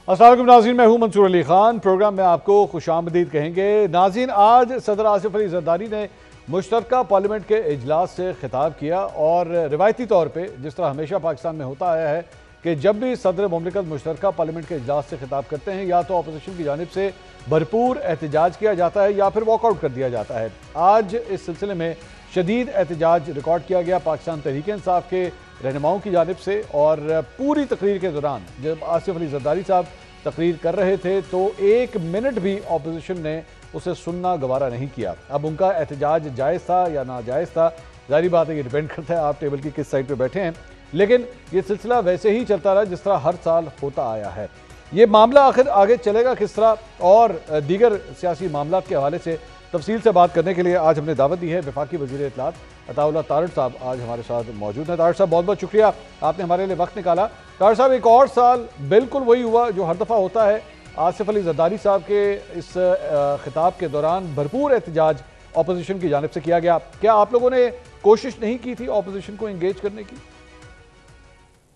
अस्सलाम वालेकुम नाज़रीन, मैं हूं मंसूर अली खान। प्रोग्राम में आपको खुशामदीद कहेंगे। नाज़रीन, आज सदर आसिफ अली ज़रदारी ने मुश्तरका पार्लियामेंट के इजलास से खिताब किया और रिवायती तौर पर, जिस तरह हमेशा पाकिस्तान में होता आया है कि जब भी सदर मुमलिकत मुश्तरका पार्लियामेंट के इजलास से खिताब करते हैं, या तो अपोजिशन की जानिब से भरपूर एहतजाज किया जाता है या फिर वॉकआउट कर दिया जाता है। आज इस सिलसिले में शदीद एहतजाज रिकॉर्ड किया गया पाकिस्तान तहरीक इंसाफ के रहनुमाओं की जानिब से। और पूरी तकरीर के दौरान जब आसिफ अली ज़रदारी साहब तकरीर कर रहे थे तो 1 मिनट भी अपोजिशन ने उसे सुनना गवारा नहीं किया। अब उनका एहतजाज जायज़ था या नाजायज़ था, जाहिर बात है ये डिपेंड करता है आप टेबल की किस साइड पर बैठे हैं, लेकिन ये सिलसिला वैसे ही चलता रहा जिस तरह हर साल होता आया है। ये मामला आखिर आगे चलेगा किस तरह, और दीगर सियासी मामला के हवाले से तफसील से बात करने के लिए आज हमने दावत दी है। वफाकी वज़ीर इत्तलात अताउल्लाह तारड़ साहब आज हमारे साथ मौजूद हैं। तारड़ साहब, बहुत बहुत शुक्रिया, आपने हमारे लिए वक्त निकाला। तारड़ साहब, एक और साल बिल्कुल वही हुआ जो हर दफ़ा होता है। आसिफ अली ज़रदारी साहब के इस खिताब के दौरान भरपूर एहतजाज अपोजिशन की जानिब से किया गया। क्या आप लोगों ने कोशिश नहीं की थी अपोजिशन को इंगेज करने की?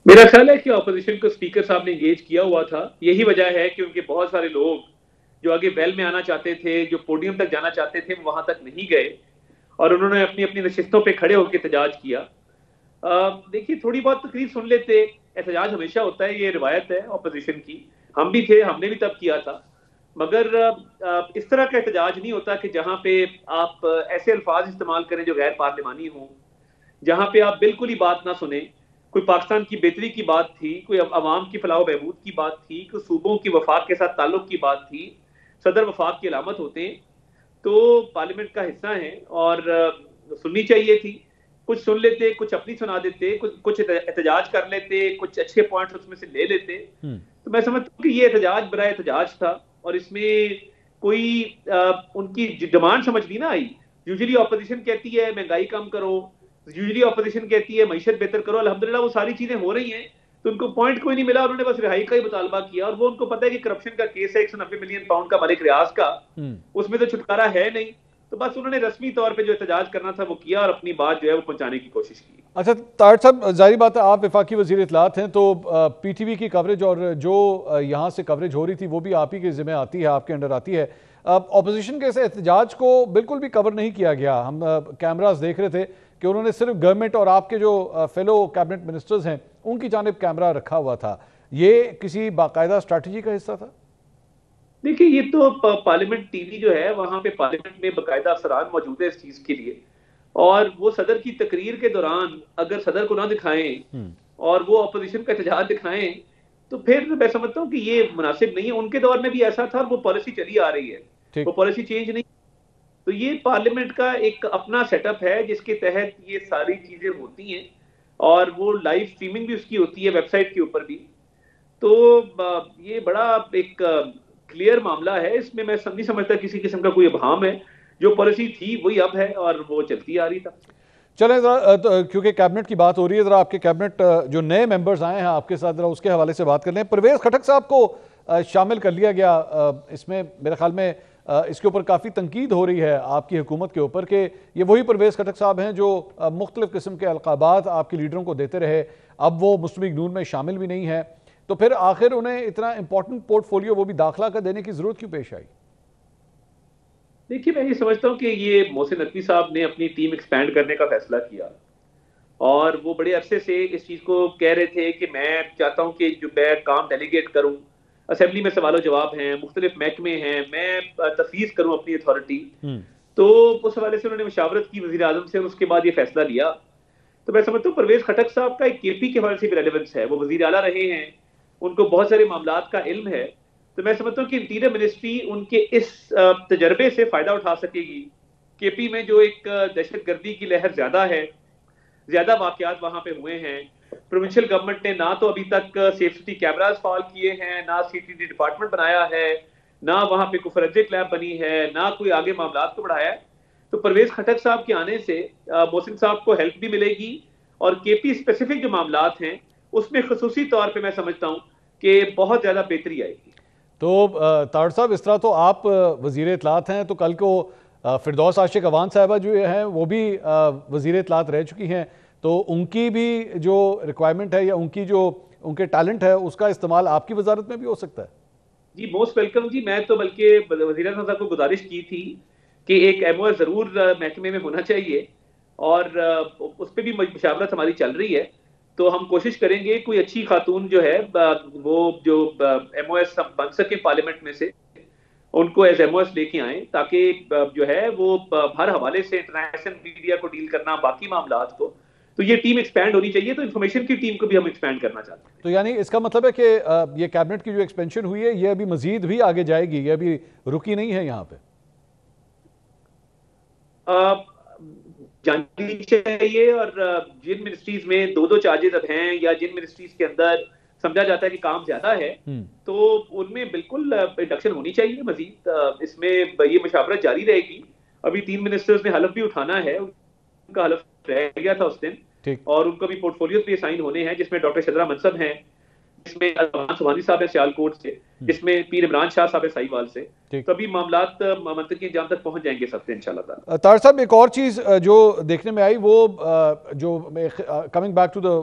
मेरा ख्याल है कि अपोजिशन को स्पीकर साहब ने इंगेज किया हुआ था। यही वजह है कि उनके बहुत सारे लोग जो आगे वेल में आना चाहते थे, जो पोडियम तक जाना चाहते थे, वो वहां तक नहीं गए और उन्होंने अपनी अपनी नशिस्तों पे खड़े होकर एहतजाज किया। देखिए, थोड़ी बहुत तकरीर सुन लेते, एहतजाज हमेशा होता है, ये रिवायत है अपोजिशन की। हम भी थे, हमने भी तब किया था, मगर इस तरह का एहतजाज नहीं होता कि जहां पे आप ऐसे अल्फाज इस्तेमाल करें जो गैर पार्लिमानी हों, जहां पे आप बिल्कुल ही बात ना सुने। कोई पाकिस्तान की बेहतरी की बात थी, कोई अवाम की फलाह बहबूद की बात थी, कोई सूबों की वफाक के साथ ताल्लुक की बात थी। सदर वफाक की अलामत होते हैं, तो पार्लियामेंट का हिस्सा है और सुननी चाहिए थी। कुछ सुन लेते, कुछ अपनी सुना देते, कुछ एहतजाज कर लेते, कुछ अच्छे पॉइंट्स उसमें से ले लेते। तो मैं समझता हूँ कि ये एहतजाज बड़ा एहतजाज था और इसमें कोई उनकी डिमांड समझ नहीं ना आई। यूजुअली अपोजिशन कहती है महंगाई कम करो, यूजुअली अपोजिशन कहती है मईशत बेहतर करो। अल्हम्दुलिल्लाह वो सारी चीजें हो रही हैं, तो उनको पॉइंट कोई नहीं मिला। उन्होंने बस रिहाई का ही मुतालबा किया और वो उनको पता है कि करप्शन का केस है 190 मिलियन पाउंड का मलिक रियाज का, उसमें तो छुटकारा है नहीं। तो बस उन्होंने रस्मी तौर पे जो एहतजाज करना था वो किया और अपनी बात जो है वो पहुंचाने की कोशिश की। अच्छा तारड़ साहब, जाहिर बात है आप वफाकी वज़ीर इत्तलात हैं, तो पीटीवी की कवरेज और जो यहाँ से कवरेज हो रही थी वो भी आप ही के ज़िम्मे आती है, आपके अंडर आती है। अपोजिशन के ऐसे एहतजाज को बिल्कुल भी कवर नहीं किया गया। हम कैमरास देख रहे थे कि उन्होंने सिर्फ गवर्नमेंट और आपके जो फेलो कैबिनेट मिनिस्टर्स हैं उनकी जानिब कैमरा रखा हुआ था। ये किसी बाकायदा स्ट्रैटेजी का हिस्सा था? देखिए, ये तो पार्लियामेंट टीवी जो है, वहां पे पार्लियामेंट में बाकायदा अफसरान मौजूद है इस चीज के लिए, और वो सदर की तकरीर के दौरान अगर सदर को ना दिखाएं और वो अपोजिशन का एहतजाज दिखाएं, तो फिर मैं समझता हूँ कि ये मुनासिब नहीं है। उनके दौर में भी ऐसा था, वो पॉलिसी चली आ रही है, वो पॉलिसी चेंज नहीं। तो ये पार्लियामेंट का एक अपना सेटअप है जिसके तहत ये सारी चीजें होती हैं और वो लाइव स्ट्रीमिंग भी उसकी होती है वेबसाइट के ऊपर भी। तो ये बड़ा एक क्लियर मामला है, इसमें मैं नहीं समझता किसी किस्म का कोई अभाम है। जो पॉलिसी थी वही अब है और वो चलती आ रही था। चलें जरा, क्योंकि कैबिनेट की बात हो रही है, जरा आपके कैबिनेट जो नए मेंबर्स आए हैं आपके साथ, जरा उसके हवाले से बात कर लें। परवेज खटक साहब को शामिल कर लिया गया इसमें। मेरे ख्याल में इसके ऊपर काफ़ी तनकीद हो रही है आपकी हुकूमत के ऊपर कि ये वही परवेज खटक साहब हैं जो मुख्तलिफ किस्म के अलकाबात आपके लीडरों को देते रहे, अब वो मुस्लिम लीग नून में शामिल भी नहीं है। तो फिर आखिर उन्हें इतना इंपॉर्टेंट पोर्टफोलियो वो भी दाखिला का देने की जरूरत क्यों पेश आई? देखिए, मैं ये समझता हूँ कि ये मोहसिन नकवी साहब ने अपनी टीम एक्सपैंड करने का फैसला किया और वो बड़े अरसे से इस चीज को कह रहे थे कि मैं चाहता हूँ कि जो मैं काम डेलीगेट करूँ, असेंबली में सवालों जवाब हैं, मुख्तलिफ महकमे हैं, मैं तफवीज करूँ अपनी अथॉरिटी। तो उस हवाले से उन्होंने मशावरत की वज़ीर आज़म से और उसके बाद ये फैसला लिया। तो मैं समझता हूँ परवेज खटक साहब का एक केपी के हवाले से भी रेलेवेंस है। वो वज़ीर आला रहे हैं, उनको बहुत सारे मामलात का इल्म है। तो मैं समझता हूँ कि इंटीरियर मिनिस्ट्री उनके इस तजर्बे से फायदा उठा सकेगी। केपी में जो एक दहशतगर्दी की लहर ज्यादा है, ज्यादा वाकयात वहां पे हुए हैं। प्रोविंशियल गवर्नमेंट ने ना तो अभी तक सेफ सिटी कैमरास फाल किए हैं, ना सीटीडी डिपार्टमेंट बनाया है, ना वहां पे कोई फॉरेंसिक लैब बनी है, ना कोई आगे मामलात को बढ़ाया है। तो परवेज खटक साहब के आने से मोहसिन साहब को हेल्प भी मिलेगी और केपी स्पेसिफिक जो मामलात हैं उसमें खसूसी तौर पर मैं समझता हूँ कि बहुत ज्यादा बेहतरी आएगी। तो तारड़ साहब, इस तरह तो आप वज़ीर इत्तलात हैं, तो कल को फिरदौस आशिक अवान साहिबा जो हैं वो भी वज़ीर इत्तलात रह चुकी हैं, तो उनकी भी जो रिक्वायरमेंट है या उनकी जो उनके टैलेंट है उसका इस्तेमाल आपकी वजारत में भी हो सकता है? जी मोस्ट वेलकम जी। मैं तो बल्कि वज़ीर आज़म साहब को गुजारिश की थी कि एक एमओएस जरूर महकमे में होना चाहिए, और उस पर भी मुशावरत हमारी चल रही है। तो हम कोशिश करेंगे कोई अच्छी खातून जो है वो जो एमओएस बन सके पार्लियामेंट में से, उनको एज एमओएस लेके आए, ताकि जो है वो हर हवाले से इंटरनेशनल मीडिया को डील करना, बाकी मामला को, तो ये टीम एक्सपैंड होनी चाहिए। तो इन्फॉर्मेशन की टीम को भी हम एक्सपैंड करना चाहते हैं। तो यानी इसका मतलब है कि ये कैबिनेट की जो एक्सपेंशन हुई है ये अभी मजीद भी आगे जाएगी, ये अभी रुकी नहीं है यहाँ पे? जाननी चाहिए, और जिन मिनिस्ट्रीज में दो दो चार्जेस अब हैं, या जिन मिनिस्ट्रीज के अंदर समझा जाता है कि काम ज्यादा है, तो उनमें बिल्कुल इंडक्शन होनी चाहिए मजीद। इसमें ये मुशावरत जारी रहेगी। अभी 3 मिनिस्टर्स ने हलफ भी उठाना है, उनका हलफ रह गया था उस दिन, और उनका भी पोर्टफोलियोज भी साइन होने हैं, जिसमें डॉक्टर शजरा मनसब हैं, जिसमें अरमान सुबहानी साहब है सियालकोट से, जिसमें पीर इमरान शाह साहब है साहिवाल से। तभी मामलात मंतकी इंजाम तक पहुंच जाएंगे सबसे इंशाल्लाह ताला। तार साहब, एक और चीज जो देखने में आई वो जो कमिंग बैक टू द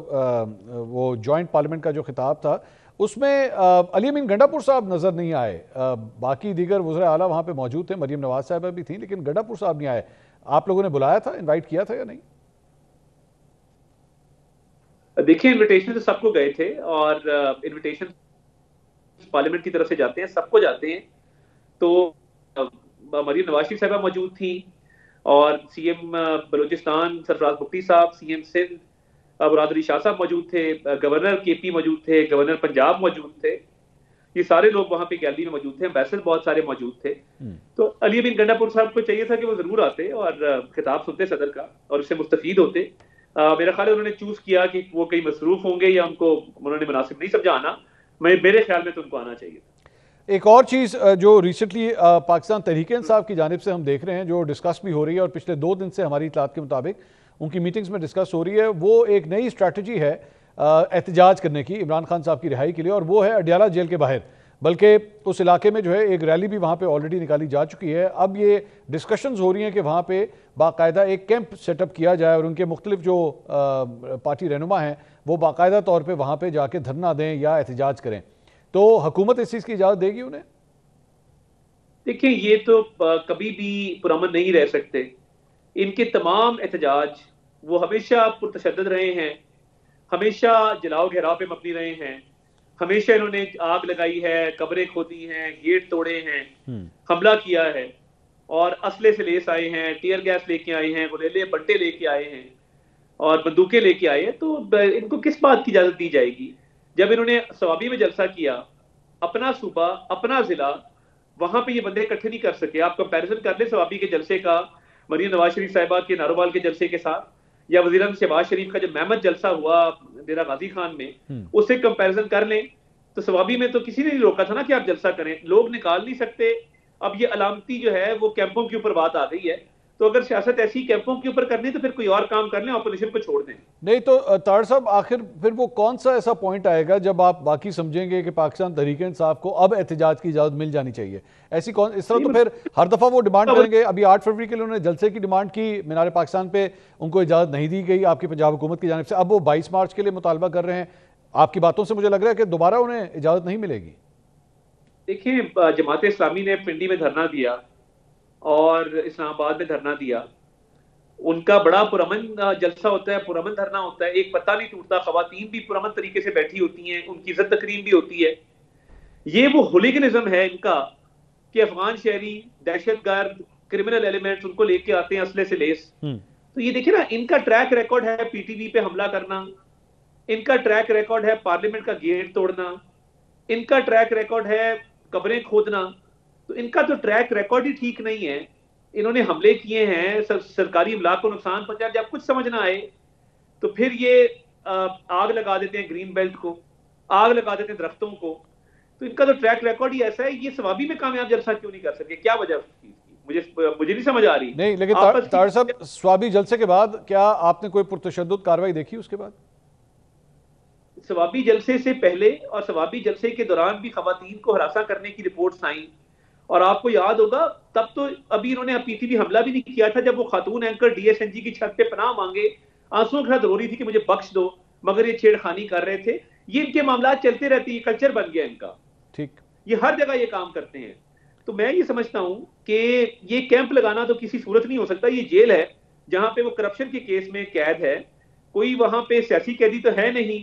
वो जॉइंट पार्लियामेंट का जो खिताब था, उसमें अली अमीन गंडापुर साहब नजर नहीं आए। बाकी दीगर वज़ीर आला वहां पे मौजूद थे, मरियम नवाज साहब भी थी, लेकिन गंडापुर साहब नहीं आए। आप लोगों ने बुलाया था, इनवाइट किया था या नहीं? देखिए, इनविटेशन तो सबको गए थे, और इनविटेशन पार्लियामेंट की तरफ से जाते हैं, सबको जाते हैं। तो मरियम नवाज शरीफ साहबा मौजूद थी, और सीएम बलूचिस्तान सरफराज बुख्ती साहब, सीएम सिंध मुराद अली शाह साहब मौजूद थे, गवर्नर केपी मौजूद थे, गवर्नर पंजाब मौजूद थे। ये सारे लोग वहां पे गैलरी में मौजूद थे, एम्बेसडर बहुत सारे मौजूद थे। तो अली अमीन गंडापुर साहब को चाहिए था कि वो जरूर आते और खिताब सुनते सदर का, और उससे मुस्तफीद होते। मेरा ख्याल है उन्होंने चूज किया कि वो कहीं मसरूफ होंगे, या उन्होंने मुनासिब नहीं समझा आना। मेरे ख्याल में तो उनको आना चाहिए। एक और चीज़ जो रिसेंटली पाकिस्तान तहरीक इंसाफ की जानिब से हम देख रहे हैं, जो डिस्कस भी हो रही है, और पिछले 2 दिन से हमारी इतलात के मुताबिक उनकी मीटिंग्स में डिस्कस हो रही है, वो एक नई स्ट्रैटेजी है एहतजाज करने की इमरान खान साहब की रिहाई के लिए, और वो है अडियाला जेल के बाहर। बल्कि उस इलाके में जो है एक रैली भी वहाँ पे ऑलरेडी निकाली जा चुकी है। अब ये डिस्कशंस हो रही हैं कि वहाँ पे बाकायदा एक कैंप सेटअप किया जाए, और उनके मुख्तलिफ जो पार्टी रहनुमा हैं वो बाकायदा तौर पर वहाँ पर जाके धरना दें या एहतजाज करें। तो हुकूमत इस चीज़ की इजाज़त देगी उन्हें? देखिए, ये तो कभी भी पुरअमन नहीं रह सकते। इनके तमाम एहतजाज वो हमेशा पुरतशद्दद रहे हैं, हमेशा जलाओ घेराव पे मबनी रहे हैं, हमेशा इन्होंने आग लगाई है, कब्रें खोदी हैं, गेट तोड़े हैं, हमला किया है, और असले से लेस आए हैं, टीयर गैस लेके आए हैं, गुलेले बट्टे लेके आए हैं, और बंदूकें लेके आए हैं। तो इनको किस बात की इजाजत दी जाएगी? जब इन्होंने सवाबी में जलसा किया, अपना सूबा, अपना जिला, वहां पे ये बंदे इकट्ठे नहीं कर सके। आप कंपैरिजन कर ले सवाबी के जलसे का मरियम नवाज शरीफ साहिबा के नारोवाल के जलसे के साथ, या वज़ीर आज़म शहबाज शरीफ का जब महमद जलसा हुआ डेरा गाजी खान में, उससे कंपैरिजन कर लें तो सवाबी में तो किसी ने नहीं रोका था ना कि आप जलसा करें। लोग निकाल नहीं सकते। अब ये अलामती जो है वो कैंपों के ऊपर बात आ गई है। तो अगर सियासत ऐसी कैंपों के ऊपर करनी तो फिर कोई और काम कर लें, ऑपोजिशन को छोड़ दें। नहीं तो तार साहब, आखिर फिर वो कौन सा ऐसा पॉइंट आएगा जब आप बाकी समझेंगे कि पाकिस्तान तहरीक इंसाफ को अब एहतजाज की इजाजत मिल जानी चाहिए? ऐसी कौन, इस तरह तो फिर हर दफा वो डिमांड करेंगे। अभी 8 फरवरी के लिए उन्होंने जलसे की डिमांड की, मीनार पाकिस्तान पे उनको इजाजत नहीं दी गई आपकी पंजाब हुकूमत की जानिब से। अब वो 22 मार्च के लिए मुतालबा कर रहे हैं। आपकी बातों से मुझे लग रहा है कि दोबारा उन्हें इजाजत नहीं मिलेगी। देखिए, जमात इस्लामी ने पिंडी में धरना दिया और इस्लामाबाद में धरना दिया। उनका बड़ा पुरअमन जलसा होता है, पुरअमन धरना होता है, एक पत्ता नहीं टूटता, खवातीन भी पुरअमन तरीके से बैठी होती हैं, उनकी इज्जत तकरीम भी होती है। ये वो हुलिगनिज्म है इनका कि अफगान शहरी, दहशतगर्द, क्रिमिनल एलिमेंट्स उनको लेके आते हैं असले से लेस। तो ये देखिए ना, इनका ट्रैक रिकॉर्ड है पीटीवी पे हमला करना, इनका ट्रैक रिकॉर्ड है पार्लियामेंट का गेट तोड़ना, इनका ट्रैक रिकॉर्ड है कब्रें खोदना। तो इनका तो ट्रैक रिकॉर्ड ही ठीक नहीं है। इन्होंने हमले किए हैं, सरकारी इमलाक को नुकसान पहुंचाया। जब कुछ समझ ना आए तो फिर ये आग लगा देते हैं ग्रीन बेल्ट को, आग लगा देते हैं दरख्तों को। तो इनका तो ट्रैक रिकॉर्ड ही ऐसा है। ये सवाबी में कामयाब जलसा क्यों नहीं कर सके? क्या वजह उसकी? मुझे नहीं समझ आ रही। नहीं, लेकिन तार साहब, सवाबी जलसे के बाद क्या आपने कोई पुरतशद्दुद कार्रवाई देखी उसके बाद? सवाबी जलसे से पहले और सवाबी जलसे के दौरान भी खवातीन को हरासा करने की रिपोर्ट्स आई। और आपको याद होगा, तब तो अभी इन्होंने पीटीवी हमला भी नहीं किया था, जब वो खातून एंकर डीएसएनजी की छत पे पनाह मांगे, आंसुओं के साथ रो रही थी कि मुझे बख्श दो, मगर ये छेड़खानी कर रहे थे। ये इनके मामला चलते रहते हैं, कल्चर बन गया इनका। ठीक, ये हर जगह ये काम करते हैं। तो मैं ये समझता हूं कि ये कैंप लगाना तो किसी सूरत नहीं हो सकता। ये जेल है जहां पे वो करप्शन के केस में कैद है, कोई वहां पे सियासी कैदी तो है नहीं,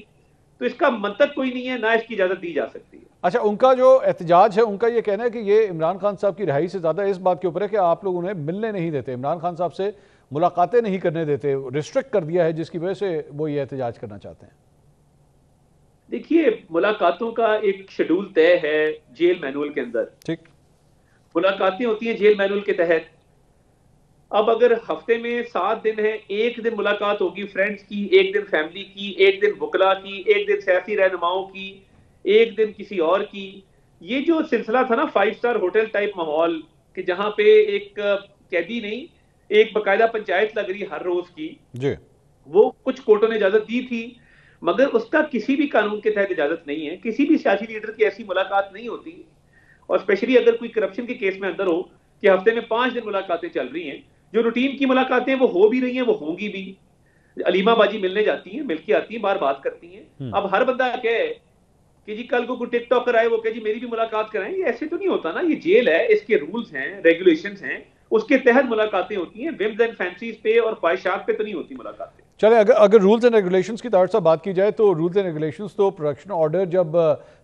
तो इसका मंतक कोई नहीं है, ना इसकी इजाजत दी जा सकती है। अच्छा, उनका जो एहतजाज है, उनका ये कहना है कि ये इमरान खान साहब की रिहाई से ज़्यादा इस बात के ऊपर है कि आप लोग उन्हें मिलने नहीं देते, इमरान खान साहब से मुलाकातें नहीं करने देते, रिस्ट्रिक्ट कर दिया है, जिसकी वजह से वो ये एहतजाज करना चाहते हैं। देखिए, मुलाकातों का एक शेड्यूल तय है जेल मैनुअल के अंदर। ठीक, मुलाकातें होती हैं जेल मैनुअल के तहत। अब अगर हफ्ते में 7 दिन है, एक दिन मुलाकात होगी फ्रेंड्स की, एक दिन फैमिली की, एक दिन वकला की, एक दिन सियासी रहनुमाओं की, एक दिन किसी और की। ये जो सिलसिला था ना 5 स्टार होटल टाइप माहौल, कि जहां पे एक कैदी नहीं, एक बकायदा पंचायत लग रही हर रोज की जी, वो कुछ कोर्टों ने इजाजत दी थी, मगर उसका किसी भी कानून के तहत इजाजत नहीं है। किसी भी सियासी लीडर की ऐसी मुलाकात नहीं होती, और स्पेशली अगर कोई करप्शन के केस में अंदर हो कि हफ्ते में 5 दिन मुलाकातें चल रही हैं। जो रूटीन की मुलाकातें वो हो भी रही हैं, वो होंगी भी। अलीमा बाजी मिलने जाती हैं, मिलके आती हैं, बार बात करती हैं। अब हर बंदा कहे कि जी कल को कोई टिकटॉकर आए, वो कहे जी मेरी भी मुलाकात कराएं, ये ऐसे तो नहीं होता ना। ये जेल है, इसके रूल्स हैं, रेगुलेशंस हैं, उसके तहत मुलाकातें होती हैं। विम्स एंड फैंसीज पे और ख्वाहिशात पे तो नहीं होती मुलाकातें। चले, अगर रूल्स एंड रेगुलेशंस की तार से बात की जाए तो रूल्स एंड रेगुलेशंस तो प्रोडक्शन ऑर्डर जब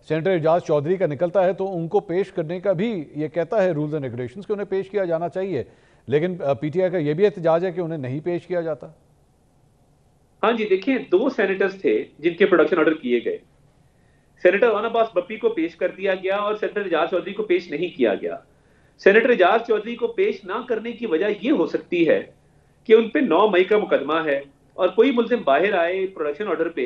सेनेटर एजाज चौधरी का निकलता है तो उनको पेश करने का भी ये कहता है रूल्स एंड रेगुलेशंस कि उन्हें पेश किया जाना चाहिए, लेकिन पीटीआई का ये भी एहतजाज है कि उन्हें नहीं पेश किया जाता। हाँ जी, देखिए 2 सेनेटर्स थे जिनके प्रोडक्शन ऑर्डर किए गए। सेनेटर वान अब्बास बप्पी को पेश कर दिया गया और सेनेटर एजाज चौधरी को पेश नहीं किया गया। सेनेटर एजाज चौधरी को पेश ना करने की वजह यह हो सकती है कि उन पे 9 मई का मुकदमा है, और कोई मुल्जिम बाहर आए प्रोडक्शन ऑर्डर पे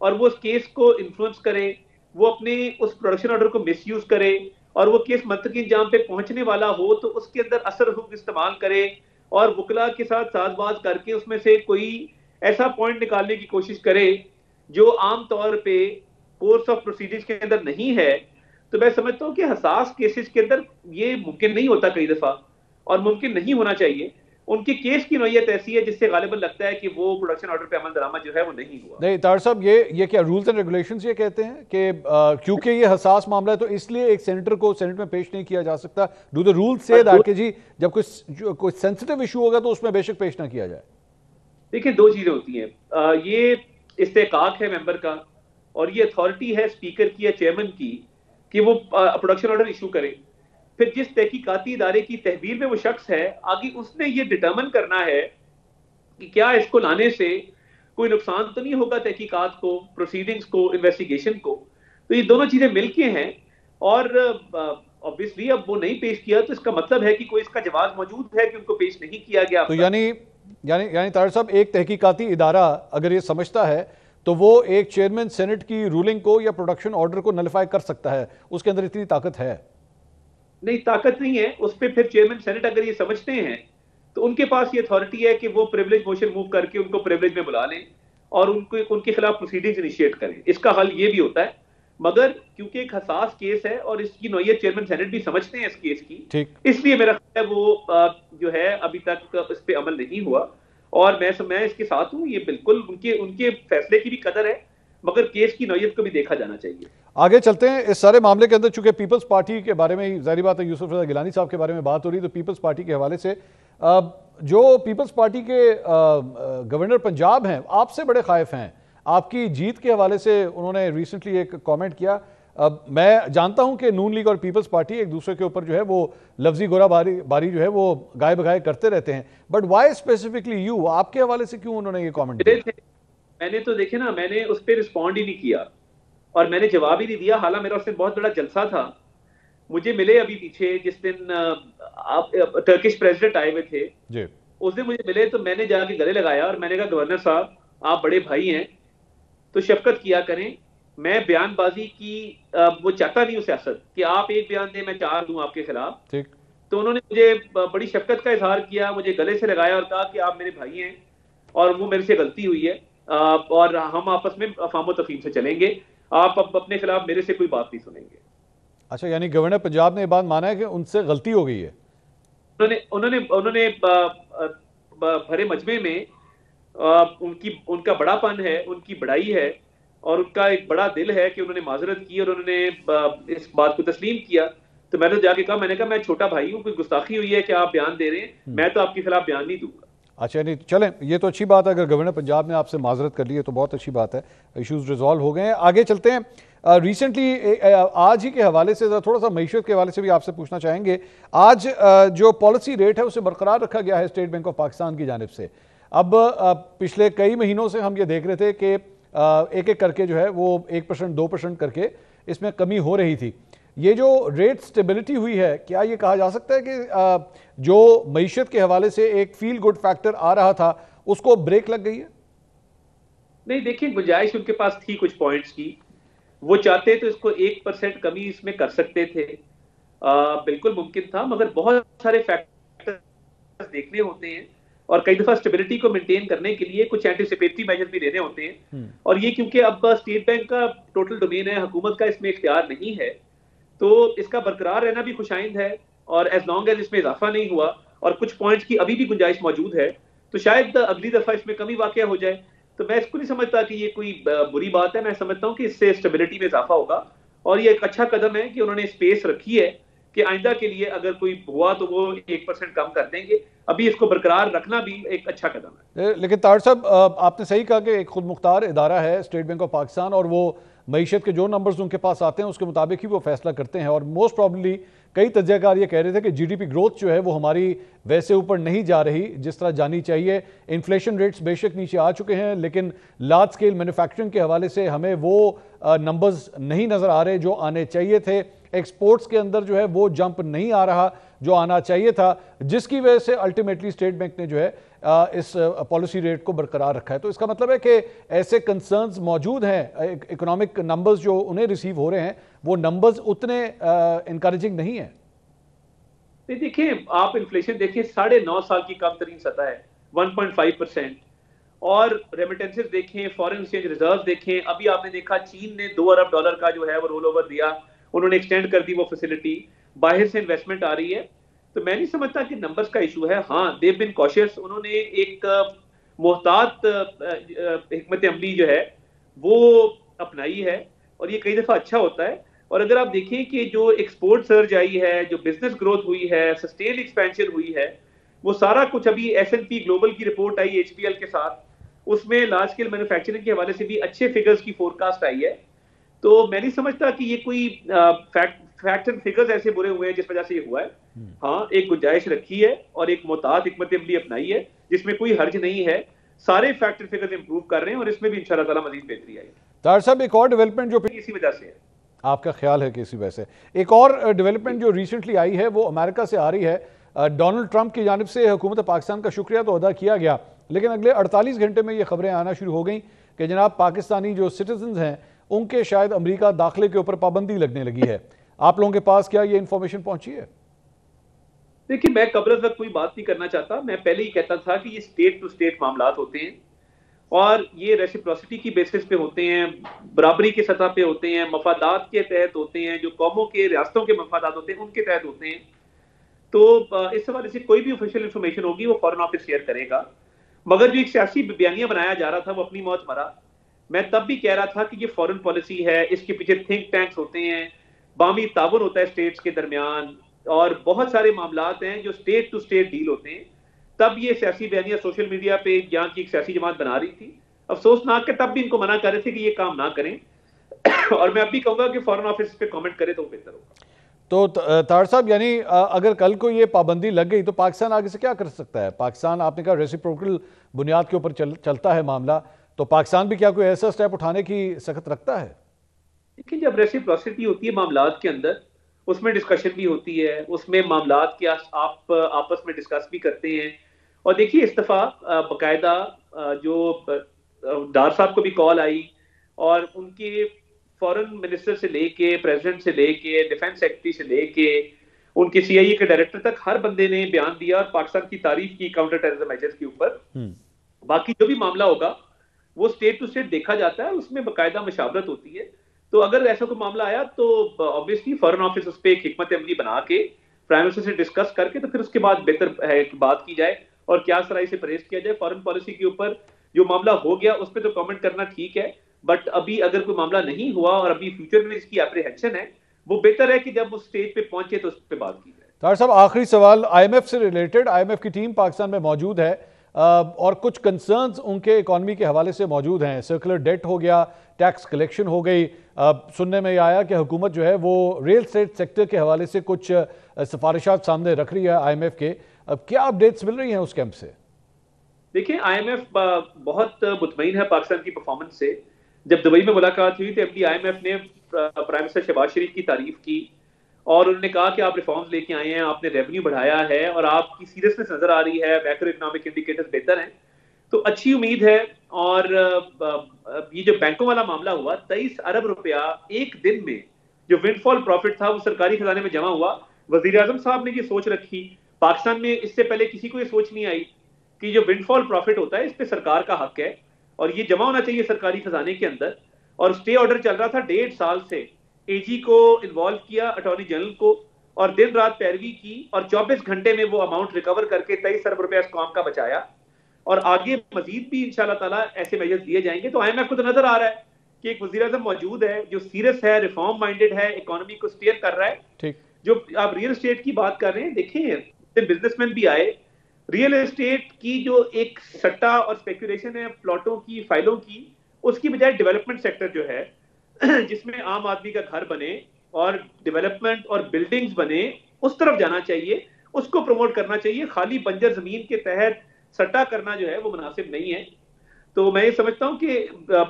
और वो उस केस को इन्फ्लुएंस करे, वो अपने उस प्रोडक्शन ऑर्डर को मिसयूज करे, और वो केस मंतकी इंजाम पे पहुंचने वाला हो तो उसके अंदर असर हुक्म इस्तेमाल करे और वकला के साथ साजबाज करके उसमें से कोई ऐसा पॉइंट निकालने की कोशिश करे जो आम तौर पे कोर्स ऑफ प्रोसीजर्स के अंदर नहीं है। तो मैं समझता हूं कि हसास केसेस के अंदर ये मुमकिन नहीं होता कई दफा, और मुमकिन नहीं होना चाहिए। उनके केस की नौयत ऐसी है जिससे गालिबन लगता है कि वो प्रोडक्शन ऑर्डर पे अमल दरामद जो है वो नहीं हुआ। नहीं तार साहब, ये क्या रूल्स एंड रेगुलेशंस ये कहते हैं कि क्योंकि ये हसास मामला है तो इसलिए एक सेनेटर को सेनेट में पेश नहीं किया जा सकता? Do the rule say that कि जी जब कोई सेंसिटिव इशू होगा तो उसमें बेशक पेश ना किया जाए? देखिए, 2 चीजें होती हैं। ये इस्तेकाक है मेंबर का, और ये अथॉरिटी है स्पीकर की या चेयरमैन की कि वो प्रोडक्शन ऑर्डर इशू करे। फिर जिस तहकीकाती इदारे की तहवील में वो शख्स है, आगे उसने ये डिटर्मिन करना है कि क्या इसको लाने से कोई नुकसान तो नहीं होगा तहकीकात को, प्रोसीडिंग्स को, इन्वेस्टिगेशन को। तो ये दोनों चीजें मिलके हैं, और ऑब्वियसली अब वो नहीं पेश किया तो इसका मतलब है कि कोई इसका जवाब मौजूद है कि उनको पेश नहीं किया गया। तो यानी यानी यानी तार साहब, एक तहकीकाती इदारा अगर ये समझता है तो वो एक चेयरमैन सेनेट की रूलिंग को या प्रोडक्शन ऑर्डर को नलिफाई कर सकता है, उसके अंदर इतनी ताकत है? नहीं, ताकत नहीं है उस पर। फिर चेयरमैन सेनेट अगर ये समझते हैं तो उनके पास ये अथॉरिटी है कि वो प्रिविलेज मोशन मूव करके उनको प्रिविलेज में बुला लें और उनके खिलाफ प्रोसीडिंग्स इनिशिएट करें। इसका हल ये भी होता है, मगर क्योंकि एक हसास केस है और इसकी नौयत चेयरमैन सेनेट भी समझते हैं इस केस की, ठीक, इसलिए मेरा ख्याल है वो जो है अभी तक इस पे अमल नहीं हुआ। और मैं इसके साथ हूं, ये बिल्कुल उनके फैसले की भी कदर है, मगर केस की नौयत को भी देखा जाना चाहिए। आगे चलते हैं इस सारे मामले के अंदर। चूंकि पीपल्स पार्टी के बारे में जाहिर बात है यूसुफ रजा गिलानी साहब के बारे में बात हो रही, तो पीपल्स पार्टी के हवाले से जो पीपल्स पार्टी के गवर्नर पंजाब हैं आपसे बड़े खाइफ हैं, आपकी जीत के हवाले से उन्होंने रिसेंटली एक कमेंट किया। मैं जानता हूं कि नून लीग और पीपल्स पार्टी एक दूसरे के ऊपर जो है वो लफ्जी गोरा बारी जो है वो गाय बगाए करते रहते हैं, बट वाई स्पेसिफिकली यू, आपके हवाले से क्यों उन्होंने ये कमेंट किया? मैंने तो देखे ना, मैंने उस पर रिस्पॉन्ड ही नहीं किया और मैंने जवाब ही नहीं दिया। हालांकि मेरा उससे बहुत बड़ा जलसा था। मुझे मिले अभी पीछे जिस दिन आप टर्किश प्रेसिडेंट आए हुए थे जी, उस दिन मुझे मिले, तो मैंने जाके गले लगाया और मैंने कहा गवर्नर साहब आप बड़े भाई हैं तो शफकत किया करें। मैं बयानबाजी की वो चाहता नहीं हूँ सियासत कि आप एक बयान दें मैं 4 दूं आपके खिलाफ। ठीक, तो उन्होंने मुझे बड़ी शफकत का इजहार किया, मुझे गले से लगाया और कहा कि आप मेरे भाई हैं और वो मेरे से गलती हुई है और हम आपस में अफाम तफहीम से चलेंगे, आप अब अपने खिलाफ मेरे से कोई बात नहीं सुनेंगे। अच्छा, यानी गवर्नर पंजाब ने ये बात माना है कि उनसे गलती हो गई है? उन्होंने भरे मजमे में उनका बड़ापन है, उनकी बड़ाई है, और उनका एक बड़ा दिल है कि उन्होंने माजरत की और उन्होंने इस बात को तस्लीम किया। तो मैंने तो जाके कहा, मैंने कहा मैं छोटा भाई हूँ, कोई गुस्ताखी हुई है कि आप बयान दे रहे हैं, मैं तो आपके खिलाफ बयान नहीं दूंगा। अच्छा, नहीं चलें, ये तो अच्छी बात है, अगर गवर्नर पंजाब ने आपसे माजरत कर ली है तो बहुत अच्छी बात है, इश्यूज रिजॉल्व हो गए हैं। आगे चलते हैं। रिसेंटली आज ही के हवाले से थोड़ा सा मईशत के हवाले से भी आपसे पूछना चाहेंगे। आज जो पॉलिसी रेट है उसे बरकरार रखा गया है स्टेट बैंक ऑफ पाकिस्तान की जानिब से। अब पिछले कई महीनों से हम ये देख रहे थे कि एक एक करके जो है वो 1% 2% करके इसमें कमी हो रही थी। ये जो रेट स्टेबिलिटी हुई है, क्या ये कहा जा सकता है कि जो मईशत के हवाले से एक फील गुड फैक्टर आ रहा था उसको ब्रेक लग गई है? नहीं, देखिए, गुंजाइश उनके पास थी कुछ पॉइंट्स की। वो चाहते तो इसको 1% कमी इसमें कर सकते थे, बिल्कुल मुमकिन था, मगर बहुत सारे फैक्टर्स देखने होते हैं और कई दफा स्टेबिलिटी को मेंटेन करने के लिए कुछ एंटीसिपेटरी मेजर भी लेने होते हैं। और ये क्योंकि अब स्टेट बैंक का टोटल डोमेन है, हुकूमत का इसमें इख्तियार नहीं है, तो इसका बरकरार रहना भी खुशाइंद है। और एज लॉन्ग एज इसमें इजाफा नहीं हुआ और कुछ पॉइंट्स की अभी भी गुंजाइश मौजूद है, तो शायद अगली दफा इसमें कमी वाकया हो जाए। तो मैं इसको नहीं समझता कि ये कोई बुरी बात है। मैं समझता हूँ कि इससे स्टेबिलिटी में इजाफा होगा और ये एक अच्छा कदम है कि उन्होंने स्पेस रखी है कि आइंदा के लिए अगर कोई हुआ तो वो 1% कम कर देंगे। अभी इसको बरकरार रखना भी एक अच्छा कदम है। लेकिन तार साहब, आपने सही कहा कि एक खुद मुख्तार इदारा है स्टेट बैंक ऑफ पाकिस्तान और वो मईशत के जो नंबर्स उनके पास आते हैं उसके मुताबिक ही वो फैसला करते हैं। और मोस्ट प्रॉब्ली कई तजज़ियाकार ये कह रहे थे कि जीडीपी ग्रोथ जो है वो हमारी वैसे ऊपर नहीं जा रही जिस तरह जानी चाहिए। इन्फ्लेशन रेट्स बेशक नीचे आ चुके हैं, लेकिन लार्ज स्केल मैन्युफैक्चरिंग के हवाले से हमें वो नंबर्स नहीं नज़र आ रहे जो आने चाहिए थे। एक्सपोर्ट्स के अंदर जो है वो जंप नहीं आ रहा जो आना चाहिए था, जिसकी वजह से अल्टीमेटली स्टेट बैंक ने जो है इस पॉलिसी रेट को बरकरार रखा है। तो इसका मतलब है कि ऐसे कंसर्न्स मौजूद हैं, इकोनॉमिक नंबर्स जो उन्हें रिसीव हो रहे हैं वो नंबर्स उतने इनकरेजिंग नहीं है। देखिए, आप इन्फ्लेशन देखिए, 9.5 साल की कम तरीन सतह है, 1.5%। और रेमिटेंसेस देखें, फॉरेन एक्सचेंज रिजर्व देखें, अभी आपने देखा चीन ने $2 अरब का जो है वो रोल ओवर दिया, उन्होंने एक्सटेंड कर दी वो फैसिलिटी, बाहर से इन्वेस्टमेंट आ रही है। तो मैं नहीं समझता कि नंबर्स का इशू है। हाँ, देव बिन कॉशियस, उन्होंने एक मोहतात हिकमत अमली जो है वो अपनाई है और ये कई दफा अच्छा होता है। और अगर आप देखें कि जो एक्सपोर्ट सर्ज आई है, जो बिजनेस ग्रोथ हुई है, सस्टेन एक्सपेंशन हुई है, वो सारा कुछ अभी एस&पी ग्लोबल की रिपोर्ट आई एचपीएल के साथ, उसमें लार्ज स्केल मैन्युफैक्चरिंग के हवाले से भी अच्छे फिगर्स की फोरकास्ट आई है। तो मैं नहीं समझता कि ये कोई फैक्ट एंड फिगर्स ऐसे बुरे हुए हैं जिस वजह से ये हुआ है। हाँ, एक गुंजाइश रखी है और एक मोहतात हिकमत अमली अपनाई है जिसमें कोई हर्ज नहीं है। सारे फैक्ट एंड फिगर्स इंप्रूव कर रहे हैं और इसमें भी इंशाल्लाह ताला मजीद बेहतरी आएगी। तार साहब, एक और डेवलपमेंट जो इसी वजह से है, आपका ख्याल है कि इसी वजह से एक और डेवलपमेंट जो रिसेंटली आई है वो अमेरिका से आ रही है। डोनाल्ड ट्रंप की जानिब से हुकूमत पाकिस्तान का शुक्रिया तो अदा किया गया, लेकिन अगले 48 घंटे में ये खबरें आना शुरू हो गई कि जनाब पाकिस्तानी जो सिटीजन हैं उनके शायद अमेरिका दाखिले के ऊपर पाबंदी लगने लगी है। आप लोगों के पास क्या ये इंफॉर्मेशन पहुंची है? देखिए, मैं कब्र तक कोई बात नहीं करना चाहता। मैं पहले ही कहता था कि ये स्टेट टू स्टेट मामलात होते हैं और ये रेसिप्रोसिटी की बेसिस पे होते हैं, बराबरी की सतह पे होते हैं, मफादात के तहत होते हैं, जो कौमों के रियासतों के मफादात होते हैं उनके तहत होते हैं। तो इस हवाले से कोई भी ऑफिशियल इंफॉर्मेशन होगी वो फॉरेन ऑफिस शेयर करेगा। मगर जो एक सियासी बयानिया बनाया जा रहा था वो अपनी मौत मरा। मैं तब भी कह रहा था कि ये फॉरेन पॉलिसी है, इसके पीछे थिंक टैंक्स होते हैं, बामी ताबन होता है स्टेट्स के दरमियान और बहुत सारे मामलात हैं जो स्टेट टू स्टेट डील होते हैं। तब ये सियासी बयानिया सोशल मीडिया पे यहाँ की एक सियासी जमात बना रही थी। अफसोसनाक के तब भी इनको मना कर रहे थे कि ये काम ना करें और मैं अब भी कहूंगा कि फॉरेन ऑफिस पे कमेंट करे तो बेहतर होगा। तो तार साहब, यानी अगर कल को ये पाबंदी लग गई तो पाकिस्तान आगे से क्या कर सकता है? पाकिस्तान, आपने कहा रेसिप्रोकल बुनियाद के ऊपर चलता है मामला, तो पाकिस्तान भी क्या कोई ऐसा स्टेप उठाने की सख्त रखता है? देखिए, जब रेसिप्रोसिटी होती है मामलात के अंदर, उसमें डिस्कशन भी होती है, उसमें मामलात के आप आपस में डिस्कस भी करते हैं। और देखिए, इस दफा बाकायदा जो डार साहब को भी कॉल आई और उनके फॉरेन मिनिस्टर से लेके, प्रेसिडेंट से लेके, डिफेंस सेक्रेटरी से लेके, उनके सीआईए के डायरेक्टर तक हर बंदे ने बयान दिया और पाकिस्तान की तारीफ की काउंटर टेररिज्म मेजर्स के ऊपर। बाकी जो भी मामला होगा वो स्टेट टू स्टेट देखा जाता है, उसमें बाकायदा मशावरत होती है। तो अगर ऐसा कोई मामला आया तो ऑब्वियसली फॉरेन ऑफिस उस पर एक हिकमत अमली बना के प्राइम मिनिस्टर से डिस्कस करके तो फिर उसके बाद बेहतर है कि बात की जाए और क्या सराई से परहेज किया जाए। फॉरेन पॉलिसी के ऊपर जो मामला हो गया उस पर तो कमेंट करना ठीक है, बट अभी अगर कोई मामला नहीं हुआ और अभी फ्यूचर में इसकी एप्रीहेंशन है, वो बेहतर है कि जब उस स्टेज पे पहुंचे तो उस पर बात की जाए। तार साहब, आखिरी सवाल आईएमएफ से रिलेटेड। आईएमएफ की टीम पाकिस्तान में मौजूद है और कुछ कंसर्न्स उनके इकॉनमी के हवाले से मौजूद हैं। सर्कुलर डेट हो गया, टैक्स कलेक्शन हो गई, सुनने में आया कि हुकूमत जो है वो रियल एस्टेट सेक्टर के हवाले से कुछ सिफारिशात सामने रख रही है आईएमएफ के। अब क्या अपडेट्स मिल रही हैं उस कैंप से? देखिए, आईएमएफ बहुत मुतमईन है पाकिस्तान की परफॉर्मेंस से। जब दुबई में मुलाकात हुई तो एमडी आईएमएफ ने प्राइम मिनिस्टर शहबाज शरीफ की तारीफ की और उन्होंने कहा कि आप रिफॉर्म्स लेके आए हैं, आपने रेवेन्यू बढ़ाया है और आपकी सीरियसनेस नजर आ रही है, मैक्रो इकोनॉमिक इंडिकेटर्स बेहतर हैं, तो अच्छी उम्मीद है। और ये जो बैंकों वाला मामला हुआ, 23 अरब रुपया एक दिन में जो विंडफॉल प्रॉफिट था वो सरकारी खजाने में जमा हुआ। वजीर आजम साहब ने ये सोच रखी, पाकिस्तान में इससे पहले किसी को ये सोच नहीं आई कि जो विंडफॉल प्रॉफिट होता है इस पे सरकार का हक है और ये जमा होना चाहिए सरकारी खजाने के अंदर। और स्टे ऑर्डर चल रहा था 1.5 साल से, एजी को इन्वॉल्व किया, अटॉर्नी जनरल को, और दिन रात पैरवी की और 24 घंटे में वो अमाउंट रिकवर करके 23 अरब रुपया कौम का बचाया। और आगे मजीद भी इंशाल्लाह ताला ऐसे मेजर्स लिए जाएंगे। तो आईएमएफ को तो नजर आ रहा है कि एक वजीर आजम मौजूद है जो सीरियस है, रिफॉर्म माइंडेड है, इकोनॉमी को स्टीयर कर रहा है। ठीक, जो आप रियल एस्टेट की बात कर रहे हैं, देखिए बिजनेसमैन भी आए, रियल एस्टेट की जो एक सट्टा और स्पेकुलेशन है प्लॉटों की, फाइलों की, उसकी बजाय डेवलपमेंट सेक्टर जो है जिसमें आम आदमी का घर बने और डेवलपमेंट और बिल्डिंग्स बने, उस तरफ जाना चाहिए, उसको प्रमोट करना चाहिए। खाली बंजर जमीन के तहत सट्टा करना जो है वो मुनासिब नहीं है। तो मैं ये समझता हूं कि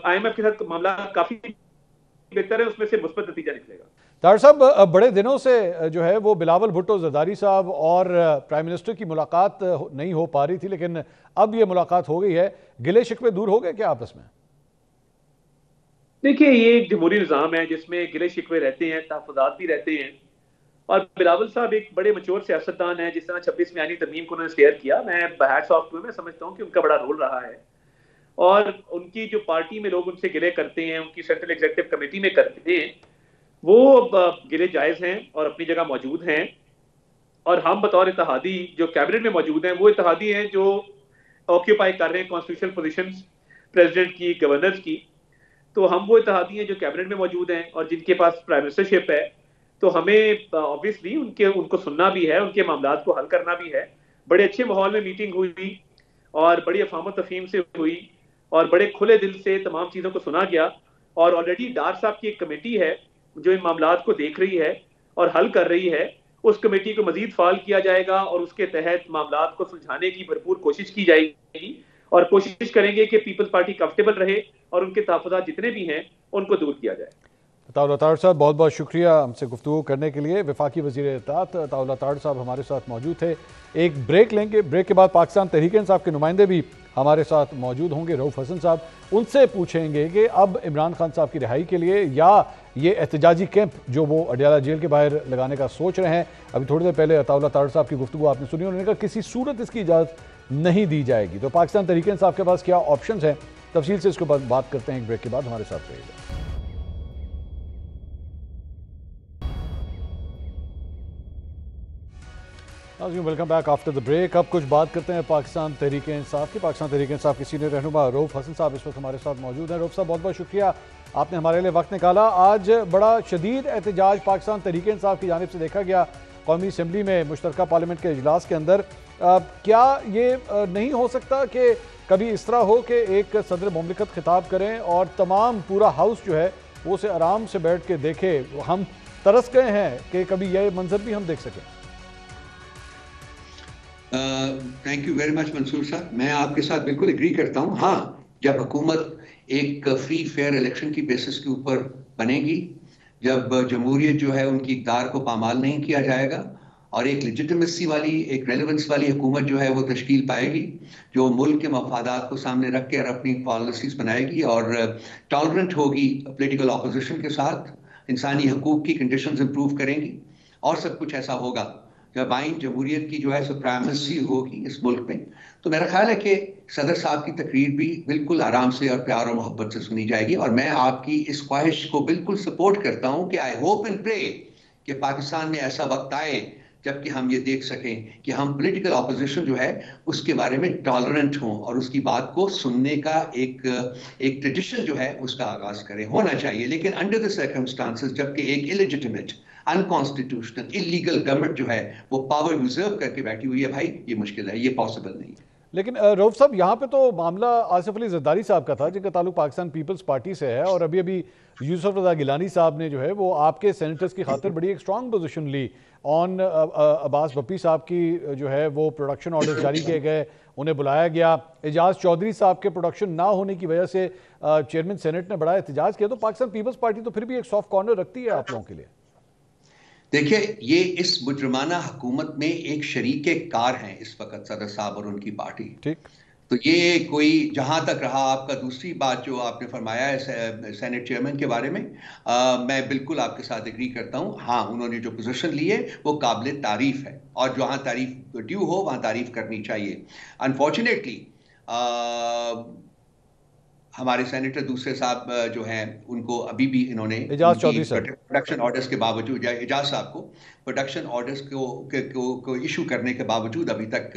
आईएमएफ के साथ मामला काफी बेहतर है, उसमें से मुस्बत नतीजा निकलेगा। तार साहब, बड़े दिनों से जो है वो बिलावल भुट्टो जरदारी साहब और प्राइम मिनिस्टर की मुलाकात नहीं हो पा रही थी, लेकिन अब ये मुलाकात हो गई है। गिले शिकवे दूर हो गए क्या आपस में? देखिए, ये एक जमहूरी निज़ाम है जिसमें गिले शिकवे रहते हैं, तहफ़्फ़ुज़ात भी रहते हैं। और बिलावल साहब एक बड़े मैच्योर सियासतदान है। जिस तरह 26 में आनी तरमीम को उन्होंने शेयर किया, मैं हैट्स ऑफ टू, मैं समझता हूँ कि उनका बड़ा रोल रहा है। और उनकी जो पार्टी में लोग उनसे गिले करते हैं, उनकी सेंट्रल एग्जीक्यूटिव कमेटी में करते हैं, वो गिले जायज़ हैं और अपनी जगह मौजूद हैं। और हम बतौर इत्तेहादी जो कैबिनेट में मौजूद हैं, वो इत्तेहादी हैं जो ऑक्यूपाई कर रहे हैं कॉन्स्टिट्यूशनल पोजीशंस प्रेसिडेंट की, गवर्नर्स की। तो हम वो इत्तेहादी हैं जो कैबिनेट में मौजूद हैं और जिनके पास प्राइम मिनिस्टरशिप है। तो हमें ऑब्वियसली उनको सुनना भी है, उनके मामलात को हल करना भी है। बड़े अच्छे माहौल में मीटिंग हुई और बड़ी अफाम तफहीम से हुई और बड़े खुले दिल से तमाम चीज़ों को सुना गया। और ऑलरेडी डार साहब की एक कमेटी है जो इन मामलात को देख रही है और हल कर रही है। उस कमेटी को मजीद फाल किया जाएगा और उसके तहत मामलात को सुलझाने की भरपूर कोशिश की जाएगी और कोशिश करेंगे कि पीपल्स पार्टी कंफर्टेबल रहे और उनके तहफ़्फ़ुज़ात जितने भी हैं उनको दूर किया जाए। अताउल्लाह ताड़ साहब, बहुत बहुत शुक्रिया हमसे गुफ्तगू करने के लिए। वफाकी वज़ीर इत्तेहाद अताउल्लाह ताड़ साहब हमारे साथ मौजूद थे। एक ब्रेक लेंगे, ब्रेक के बाद पाकिस्तान तहरीक इंसाफ के नुमाइंदे भी हमारे साथ मौजूद होंगे, रऊफ हसन साहब। उनसे पूछेंगे कि अब इमरान खान साहब की रिहाई के लिए या ये एहतजाजी कैंप जो वो अडियाला जेल के बाहर लगाने का सोच रहे हैं। अभी थोड़ी देर पहले अताउल्लाह ताड़ साहब की गुफ्तगू आपने सुनी, उन्होंने कहा किसी सूरत इसकी इजाज़त नहीं दी जाएगी। तो पाकिस्तान तहरीक इंसाफ के पास क्या ऑप्शन हैं, तफसील से इसके बाद बात करते हैं एक ब्रेक के बाद। हमारे साथ रहिएगा। Welcome back after the break. अब कुछ बात करते हैं पाकिस्तान तहरीक इंसाफ की। पाकिस्तान तहरीक इंसाफ के सीनियर रहनुमा रऊफ हसन साहब इस वक्त हमारे साथ मौजूद हैं। रऊफ साहब, बहुत बहुत शुक्रिया, आपने हमारे लिए वक्त निकाला। आज बड़ा शदीद एहतजाज पाकिस्तान तहरीक इंसाफ की जानिब से देखा गया कौमी असम्बली में, मुश्तरका पार्लियामेंट के इजलास के अंदर। क्या ये नहीं हो सकता कि कभी इस तरह हो कि एक सदर मुमलिकत खिताब करें और तमाम पूरा हाउस जो है वो उसे आराम से बैठ के देखे? हम तरस गए हैं कि कभी यह मंजर भी हम देख सकें। Thank you very much Mansoor साहब, मैं आपके साथ बिल्कुल एग्री करता हूँ। हाँ, जब हुकूमत एक फ्री फेयर इलेक्शन की बेसिस के ऊपर बनेगी, जब जमहूरियत जो है उनकी इक़्तिदार को पामाल नहीं किया जाएगा और एक लेजिटिमेसी वाली, एक रेलेवेंस वाली हुकूमत जो है वो तश्कील पाएगी, जो मुल्क के मफादात को सामने रख के और अपनी पॉलिसीज बनाएगी और टॉलरेंट होगी पॉलिटिकल ऑपोजिशन के साथ, इंसानी हकूक़ की कंडीशंस इंप्रूव करेंगी और सब कुछ ऐसा होगा। जब आइन जमहूरियत की जो है सुप्रीमेसी होगी इस मुल्क में, तो मेरा ख्याल है कि सदर साहब की तकरीर भी बिल्कुल आराम से और प्यार और मोहब्बत से सुनी जाएगी। और मैं आपकी इस ख्वाहिश को बिल्कुल सपोर्ट करता हूँ कि आई होप एंड प्रे कि पाकिस्तान में ऐसा वक्त आए जबकि हम ये देख सकें कि हम पॉलिटिकल ऑपोजिशन जो है उसके बारे में टॉलरेंट हों और उसकी बात को सुनने का एक ट्रेडिशन जो है उसका आगाज करें। होना चाहिए, लेकिन अंडर द सर्कमस्टांसेस जबकि एक इलेजिटिमेट, अनकॉन्स्टिट्यूशनल, इलीगल गवर्नमेंट जो है वो पावर यूजर्व करके बैठी हुई है, भाई ये मुश्किल है, ये पॉसिबल नहीं है। लेकिन रऊफ साहब, यहाँ पे तो मामला आसिफ अली जरदारी साहब का था जिनका ताल्लुक पाकिस्तान पीपल्स पार्टी से है, और अभी अभी यूसुफ रजा गिलानी साहब ने जो है वो आपके सेनेटर्स की खातिर बड़ी एक स्ट्रांग पोजीशन ली ऑन अब्बास भप्पी साहब की जो है वो प्रोडक्शन ऑर्डर जारी किए गए, उन्हें बुलाया गया। एजाज चौधरी साहब के प्रोडक्शन ना होने की वजह से चेयरमैन सेनेट ने बड़ा एहतजाज किया। तो पाकिस्तान पीपल्स पार्टी तो फिर भी एक सॉफ्ट कॉर्नर रखती है आप लोगों के लिए। देखिए, ये इस मुजरमाना हुकूमत में एक शरीके कार हैं इस वक्त सदर साहब और उनकी पार्टी। ठीक, तो ये कोई जहां तक रहा आपका दूसरी बात जो आपने फरमाया है सेनेट चेयरमैन के बारे में, मैं बिल्कुल आपके साथ एग्री करता हूं। हाँ, उन्होंने जो पोजीशन ली है वो काबिल तारीफ है और जहां तारीफ ड्यू हो वहां तारीफ करनी चाहिए। अनफॉर्चुनेटली हमारे सेनेटर दूसरे साहब जो हैं उनको अभी भी इन्होंने एजाज चौधरी साहब प्रोडक्शन ऑर्डर्स के बावजूद, या एजाज साहब को प्रोडक्शन ऑर्डर्स को इशू करने के बावजूद अभी तक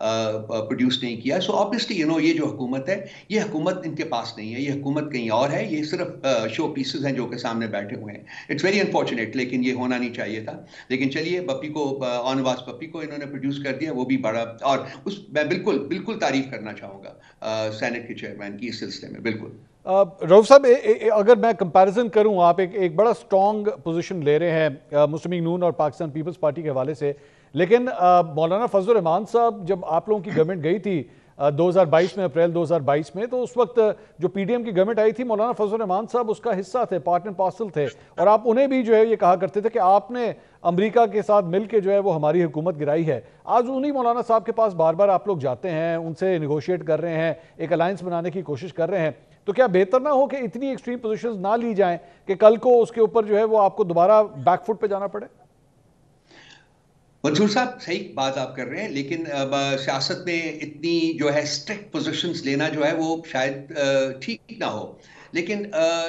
प्रोड्यूस नहीं किया। सो ऑब्वियसली ये जो हुकूमत है, ये हुकूमत इनके पास नहीं है, ये हुकूमत कहीं और है, ये सिर्फ शो पीसेस हैं जो के सामने बैठे हुए हैं। इट्स वेरी अनफॉर्चुनेट, लेकिन ये होना नहीं चाहिए था। लेकिन चलिए, पप्पी को ऑनवास पप्पी को इन्होंने प्रोड्यूस कर दिया, वो भी बड़ा, और मैं बिल्कुल तारीफ करना चाहूँगा सेनेट के चेयरमैन की इस सिलसिले में। बिल्कुल रऊफ साहब, अगर मैं कंपैरिजन करूं, आप एक बड़ा स्ट्रॉन्ग पोजीशन ले रहे हैं मुस्लिम लीग नून और पाकिस्तान पीपल्स पार्टी के हवाले से, लेकिन मौलाना फजल रहमान साहब जब आप लोगों की गवर्नमेंट गई थी 2022 में, अप्रैल 2022 में, तो उस वक्त जो पीडीएम की गवर्नमेंट आई थी, मौलाना फजल रहमान साहब उसका हिस्सा थे, पार्ट एंड पार्सल थे, और आप उन्हें भी जो है ये कहा करते थे कि आपने अमेरिका के साथ मिलकर जो है वो हमारी हुकूमत गिराई है। आज उन्हीं मौलाना साहब के पास बार बार आप लोग जाते हैं, उनसे निगोशिएट कर रहे हैं, एक अलायंस बनाने की कोशिश कर रहे हैं। तो क्या बेहतर ना हो कि इतनी एक्सट्रीम पोजीशंस ना ली जाएं कि कल को उसके ऊपर जो है वो आपको दोबारा बैकफुट पे जाना पड़े? मंसूर साहब, सही बात आप कर रहे हैं, लेकिन सियासत में इतनी जो है स्ट्रिक्ट पोजीशंस लेना जो है वो शायद ठीक ना हो। लेकिन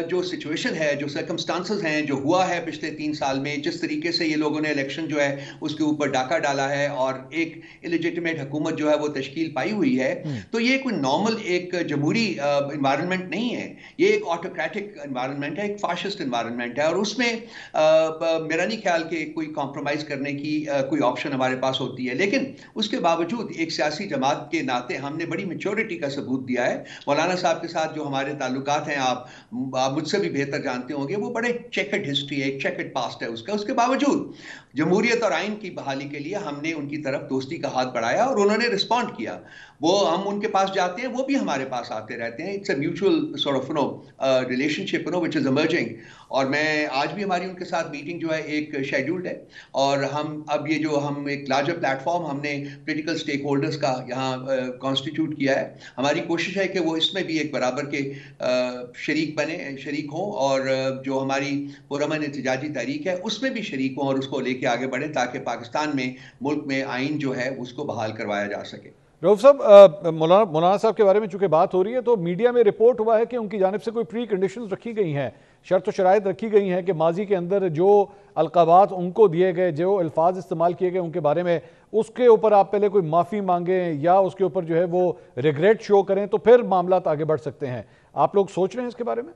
जो सिचुएशन है, जो सर्कमस्टांसेस हैं, जो हुआ है पिछले 3 साल में, जिस तरीके से ये लोगों ने इलेक्शन जो है उसके ऊपर डाका डाला है और एक इलेजिटिमेट हुकूमत जो है वो तश्कील पाई हुई है, तो ये कोई नॉर्मल एक जमहूरी इन्वायरमेंट नहीं है, ये एक ऑटोक्रेटिक इन्वायरमेंट है, एक फाशिस्ट इन्वायरमेंट है, और उसमें मेरा नहीं ख्याल कि कोई कॉम्प्रोमाइज करने की कोई ऑप्शन हमारे पास होती है। लेकिन उसके बावजूद एक सियासी जमात के नाते हमने बड़ी मैच्योरिटी का सबूत दिया है। मौलाना साहब के साथ जो हमारे ताल्लुकात हैं, आप मुझसे भी बेहतर जानते होंगे, वो बड़े चेकर्ड हिस्ट्री है, एक चेकर्ड पास्ट है उसका। उसके बावजूद जमहूरियत और आइन की बहाली के लिए हमने उनकी तरफ दोस्ती का हाथ बढ़ाया और उन्होंने रिस्पॉन्ड किया। वो हम उनके पास जाते हैं, वो भी हमारे पास आते रहते हैं। It's a mutual sort of relationship which is emerging. और मैं आज भी हमारी उनके साथ मीटिंग जो है एक शेड्यूल्ड है, और हम अब ये जो हम एक लार्जर प्लेटफॉर्म हमने पॉलिटिकल स्टेक होल्डर्स का यहाँ कॉन्स्टिट्यूट किया है, हमारी कोशिश है कि वो इसमें भी एक बराबर के शरीक हों, और जो हमारी पुरअमन एहतजाजी तहरीक है उसमें भी शरीक हों और उसको लेके आगे बढ़ें, ताकि पाकिस्तान में, मुल्क में आइन जो है उसको बहाल करवाया जा सके। रऊफ साहब, मौलाना साहब के बारे में चूंकि बात हो रही है, तो मीडिया में रिपोर्ट हुआ है कि उनकी जानिब से कोई प्री कंडीशंस रखी गई हैं, शर्त व शराइत रखी गई हैं कि माजी के अंदर जो अलकाबात उनको दिए गए, जो अल्फाज इस्तेमाल किए गए उनके बारे में, उसके ऊपर आप पहले कोई माफ़ी मांगें या उसके ऊपर जो है वो रिग्रेट शो करें, तो फिर मामला आगे बढ़ सकते हैं। आप लोग सोच रहे हैं इसके बारे में?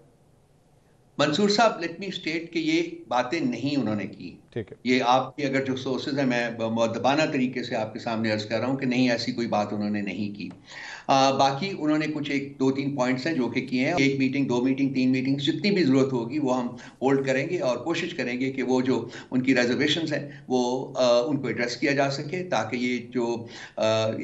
मंसूर साहब, लेट मी स्टेट कि ये बातें नहीं उन्होंने की। ठीक है, ये आपकी अगर जो सोर्सेज है, मैं मुअद्दबाना तरीके से आपके सामने अर्ज कर रहा हूँ कि नहीं, ऐसी कोई बात उन्होंने नहीं की। बाकी उन्होंने कुछ 1-2-3 पॉइंट्स हैं जो कि किए हैं। 1 मीटिंग, 2 मीटिंग, 3 मीटिंग, जितनी भी जरूरत होगी वो हम होल्ड करेंगे और कोशिश करेंगे कि वो जो उनकी रिजर्वेशंस हैं वो उनको एड्रेस किया जा सके, ताकि ये जो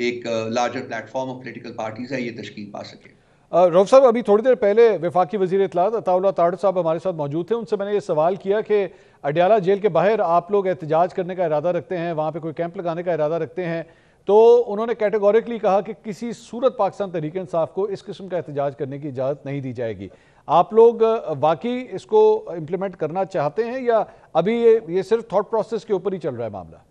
एक larger platform of political parties है ये तश्कील पा सके। रऊफ साहब, अभी थोड़ी देर पहले वफाकी वज़ीर इत्तलात अताउल्लाह तारड़ साहब हमारे साथ मौजूद थे। उनसे मैंने ये सवाल किया कि अडयाला जेल के बाहर आप लोग एहतजाज करने का इरादा रखते हैं, वहाँ पे कोई कैंप लगाने का इरादा रखते हैं, तो उन्होंने कैटेगोरिकली कहा कि किसी सूरत पाकिस्तान तहरीक इंसाफ को इस किस्म का एहतजाज करने की इजाज़त नहीं दी जाएगी। आप लोग वाकई इसको इम्प्लीमेंट करना चाहते हैं या अभी ये सिर्फ थॉट प्रोसेस के ऊपर ही चल रहा है मामला?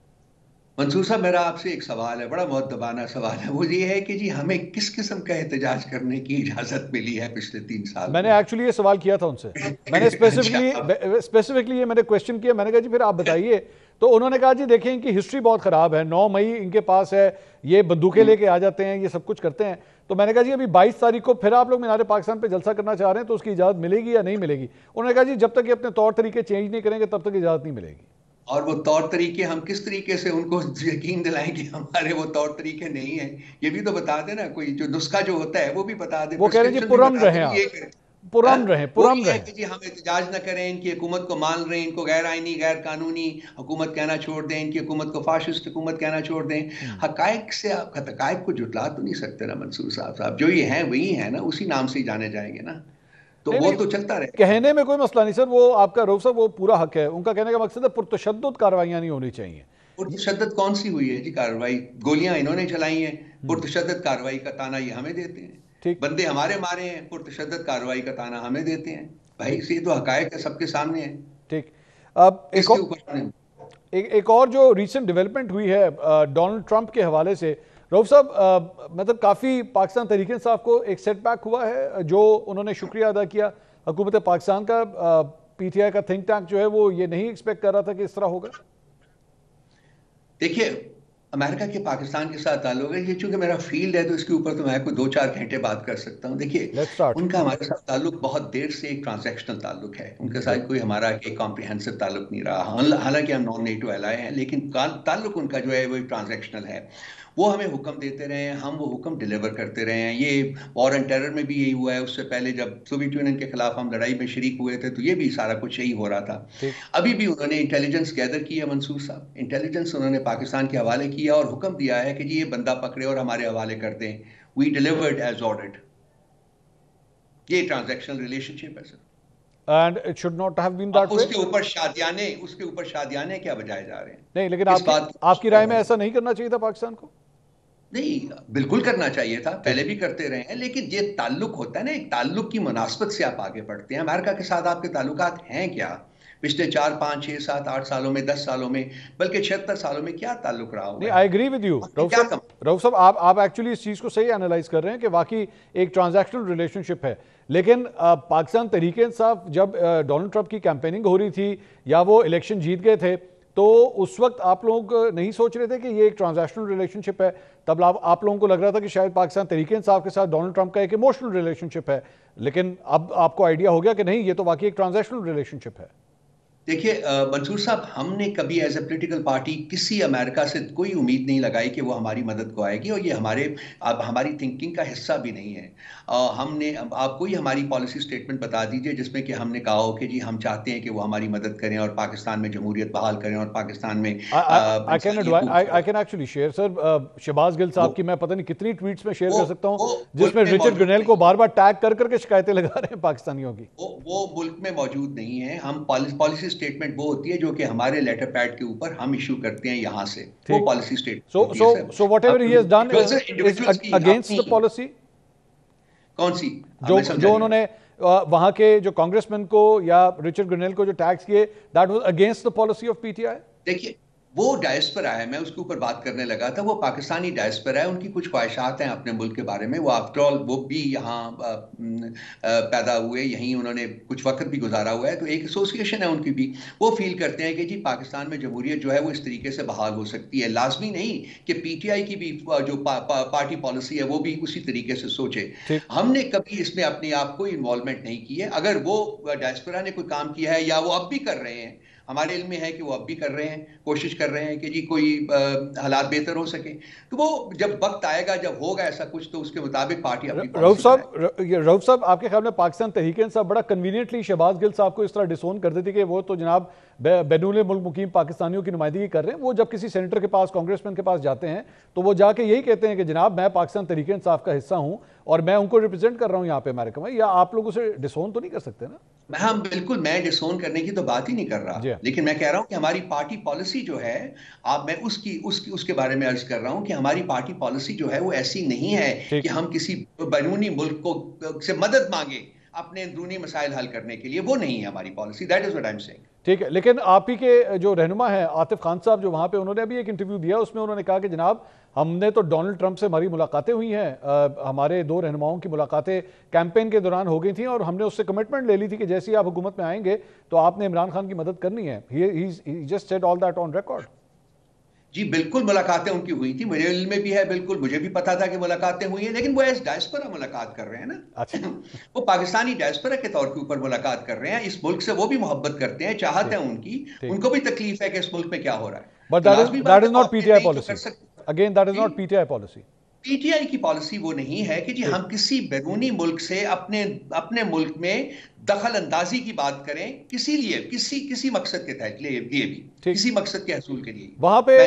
मंसूर साहब, मेरा आपसे एक सवाल है, बड़ा मुअद्दबाना सवाल है। वो ये है कि जी हमें किस किस्म का एहतजाज करने की इजाजत मिली है पिछले 3 साल मैंने में? एक्चुअली ये सवाल किया था उनसे। मैंने अच्छा। स्पेसिफिकली ये मैंने क्वेश्चन किया। मैंने कहा जी फिर आप बताइए। तो उन्होंने कहा जी देखिए इनकी हिस्ट्री बहुत खराब है, 9 मई इनके पास है, ये बंदूकें लेके आ जाते हैं, ये सब कुछ करते हैं। तो मैंने कहा जी अभी 22 तारीख को फिर आप लोग मीनार पाकिस्तान पे जलसा करना चाह रहे हैं, तो उसकी इजाजत मिलेगी या नहीं मिलेगी? उन्होंने कहा जी जब तक ये अपने तौर तरीके चेंज नहीं करेंगे तब तक इजाजत नहीं मिलेगी। और वो तौर तरीके हम किस तरीके से उनको यकीन दिलाएं कि हमारे वो तौर तरीके नहीं है? ये भी तो बता देना, कोई जो नुस्खा जो होता है वो भी बता दे, वो कह रहे हैं जी प्रिस्क्रिप्शन भी पुरअमन बता रहे दे आप, कि ये करें। हाँ? पुरअमन रहे, वो पुरअमन ये है रहे। कि जी हम एहतजाज ना करें, इनकी हुकूमत को मान रहे हैं, इनको गैर आईनी गैर कानूनी हुकूमत कहना छोड़ दें, इनकी हुकूमत को फाशिस्ट हुकूमत कहना छोड़ दें। हकायक से आप हकायक को जुटला तो नहीं सकते ना मंसूर साहब। जो ये हैं वही है ना, उसी नाम से ही जाने जाएंगे ना, तो नहीं वो नहीं, तो चलता रहेगा। कहने में कोई मसला नहीं सर, वो आपका रऊफ साहब वो पूरा हक है। उनका कहने का मकसद है पुरतशद्दुद कार्रवाइयां नहीं होनी चाहिए। पुरतशद्दद कौन सी हुई है जी कार्रवाई? गोलियां इन्होंने चलाई हैं, पुरतशद्दद कार्रवाई का ताना ये हमें देते हैं। ठीक बंदे हमारे मारे हैं, पुरतशद्दद कार्रवाई का ताना हमें देते हैं। भाई ये तो हकायक है, सबके सामने है। ठीक। अब इसके ऊपर एक और जो रिसेंट डेवलपमेंट हुई है डोनाल्ड ट्रंप के हवाले से, रऊफ साहब मतलब काफ़ी पाकिस्तान तहरीक इंसाफ को एक सेटबैक हुआ है, जो उन्होंने शुक्रिया अदा किया हुकूमत पाकिस्तान का। पीटीआई का थिंक टैंक जो है वो ये नहीं एक्सपेक्ट कर रहा था कि इस तरह होगा। देखिए, अमेरिका के पाकिस्तान के साथ ताल्लुक है, ये चूंकि मेरा फील्ड है तो इसके ऊपर तो मैं कोई 2-4 घंटे बात कर सकता हूँ। देखिए, उनका हमारे साथ ताल्लुक बहुत देर से एक ट्रांजैक्शनल ताल्लुक है। उनके साथ कोई हमारा एक कॉम्प्रिहेंसिव ताल्लुक नहीं रहा। हालांकि हम नॉन नेटो एलाय हैं, लेकिन ताल्लुक उनका जो है वो ट्रांजैक्शनल है। वो हमें हुक्म देते रहे हैं, हम वो हुक्म डिलीवर करते रहे हैं। ये वॉर एंड टेरर में भी यही हुआ है। उससे पहले जब सोवियत यूनियन के खिलाफ हम लड़ाई में शरीक हुए थे तो ये भी सारा कुछ यही हो रहा था। अभी भी उन्होंने इंटेलिजेंस गैदर की है मंसूर साहब, इंटेलिजेंस उन्होंने पाकिस्तान के हवाले किया और हुक्म दिया है कि जी ये बंदा पकड़े और हमारे हवाले कर दें। We delivered as ordered. ये ट्रांजैक्शनल रिलेशनशिप है sir. And it should not have been that way. उसके ऊपर शादियाने क्या बजाए जा रहे हैं? नहीं, लेकिन आपकी राय में ऐसा नहीं करना चाहिए था पाकिस्तान को? नहीं, बिल्कुल करना चाहिए था, पहले भी करते रहे हैं। लेकिन ये ताल्लुक होता है ना, एक ताल्लुक की मुनासबत से आप आगे बढ़ते हैं। अमेरिका के साथ आपके ताल्लुकात हैं क्या? पिछले 4, 5, 6, 7, 8 सालों में, 10 सालों में, बल्कि 76 सालों में क्या ताल्लुक रहा होगा? I agree with you Rauf साहब, आप एक्चुअली इस चीज को सही एनालाइज कर रहे हैं कि वाकई एक ट्रांजैक्शनल रिलेशनशिप है। लेकिन पाकिस्तान तहरीक इंसाफ जब डोनाल्ड ट्रंप की कैंपेनिंग हो रही थी या वो इलेक्शन जीत गए थे, तो उस वक्त आप लोग नहीं सोच रहे थे कि ये एक ट्रांजैक्शनल रिलेशनशिप है? तब आप लोगों को लग रहा था कि शायद पाकिस्तान तहरीक इंसाफ के साथ डोनाल्ड ट्रंप का एक इमोशनल रिलेशनशिप है, लेकिन अब आपको आइडिया हो गया कि नहीं, ये तो वाकई एक ट्रांजैक्शनल रिलेशनशिप है। देखिए मंसूर साहब, हमने कभी एज ए पॉलिटिकल पार्टी किसी अमेरिका से कोई उम्मीद नहीं लगाई कि वो हमारी मदद को आएगी, और ये हमारी थिंकिंग का हिस्सा भी नहीं है। हमने आप कोई हमारी पॉलिसी स्टेटमेंट बता दीजिए जिसमें कि हमने कहा हो कि जी हम चाहते हैं कि वो हमारी मदद करें और पाकिस्तान में जमहूरियत बहाल करें और पाकिस्तान में I can actually share sir, Shahbaz Gill साहब की मैं पता नहीं कितनी ट्वीट्स में शेयर कर सकता हूं जिसमें रिचर्ड ग्रेनेल को बार बार टैग कर करके शिकायतें लगा रहे हैं पाकिस्तानियों की। वो मुल्क में मौजूद नहीं है। हम पॉलिसी स्टेटमेंट वो होती है जो कि हमारे लेटर पैड के ऊपर हम इशू करते हैं यहां से, वो policy statement. So whatever he has done is against the policy. कौन सी? जो उन्होंने वहां के जो कांग्रेसमैन को या रिचर्ड ग्रेनेल को जो टैक्स किए, that was against the policy of PTI. देखिए, वो डायस्पोरा है, मैं उसके ऊपर बात करने लगा था। वो पाकिस्तानी डायस्पोरा है, उनकी कुछ ख्वाहिशात हैं अपने मुल्क के बारे में। वो आफ्टर ऑल वो भी यहाँ पैदा हुए, यहीं उन्होंने कुछ वक्त भी गुजारा हुआ है, तो एक एसोसिएशन है उनकी भी। वो फील करते हैं कि जी पाकिस्तान में जमहूरियत जो है वो इस तरीके से बहाल हो सकती है। लाजमी नहीं कि पीटीआई की भी जो पार्टी पॉलिसी है वो भी उसी तरीके से सोचे। हमने कभी इसमें अपने आप को इन्वॉल्वमेंट नहीं की है। अगर वो डायस्पोरा ने कोई काम किया है या वो अब भी कर रहे हैं, हमारे इल्म में है कि वो अब भी कर रहे हैं, कोशिश कर रहे हैं कि जी कोई हालात बेहतर हो सके, तो वो जब वक्त आएगा, जब होगा ऐसा कुछ, तो उसके मुताबिक पार्टी अपनी। रऊफ साहब, आपके ख्याल में पाकिस्तान तहरीक इंसाफ बड़ा कन्वीनियंटली शहबाज गिल साहब को इस तरह डिसोन कर देती कि वो तो जनाब बैनुल मुल्क मुकीम पाकिस्तानियों की नुमाइंदगी कर रहे हैं। वो जब किसी सेनेटर के पास, कांग्रेसमैन के पास जाते हैं तो वो जाके यही कहते हैं कि जनाब मैं पाकिस्तान तहरीक इंसाफ का हिस्सा हूं और मैं उनको रिप्रेजेंट कर रहा हूं यहाँ पे अमेरिका में। या आप लोग उसे डिसोन तो नहीं कर सकते ना? हाँ बिल्कुल, मैं डिसोन करने की तो बात ही नहीं कर रहा, लेकिन मैं कह रहा हूं कि हमारी पार्टी पॉलिसी जो है, मैं उसके बारे में अर्ज कर रहा हूं कि हमारी पार्टी पॉलिसी जो है वो ऐसी नहीं है कि हम किसी बैरूनी मुल्क को से मदद मांगे अपने अंदरूनी मसाइल हल करने के लिए। वो नहीं है हमारी policy. That is what I am saying. ठीक है, लेकिन आप ही के जो रहनुमा हैं आतिफ खान साहब, जो वहाँ पे उन्होंने अभी एक इंटरव्यू दिया, उसमें उन्होंने कहा कि जनाब हमने तो डोनाल्ड ट्रंप से हमारी मुलाकातें हुई हैं, हमारे दो रहनुमाओं की मुलाकातें कैंपेन के दौरान हो गई थी और हमने उससे कमिटमेंट ले ली थी कि जैसे ही आप हुकूमत में आएंगे तो आपने इमरान खान की मदद करनी है। He just said all that on record. जी बिल्कुल, मुलाकातें उनकी हुई थी, मेरे इल्म में भी है, बिल्कुल मुझे भी पता था कि मुलाकातें हुई हैं, लेकिन वो एज डायस्पोरा मुलाकात कर रहे हैं ना। अच्छा। वो पाकिस्तानी डायस्पोरा के तौर के ऊपर मुलाकात कर रहे हैं, इस मुल्क से वो भी मोहब्बत करते हैं, चाहते हैं उनकी, उनको भी तकलीफ है कि इस मुल्क में क्या हो रहा है। But that is not PTI policy, again that is not PTI policy. PTI की पॉलिसी वो नहीं है कि जी हम किसी बैरूनी मुल्क से अपने मुल्क में दखल अंदाजी की बात करें, किसी लिए किसी मकसद के तहत लिए भी किसी मकसद के हसूल के लिए। वहां पे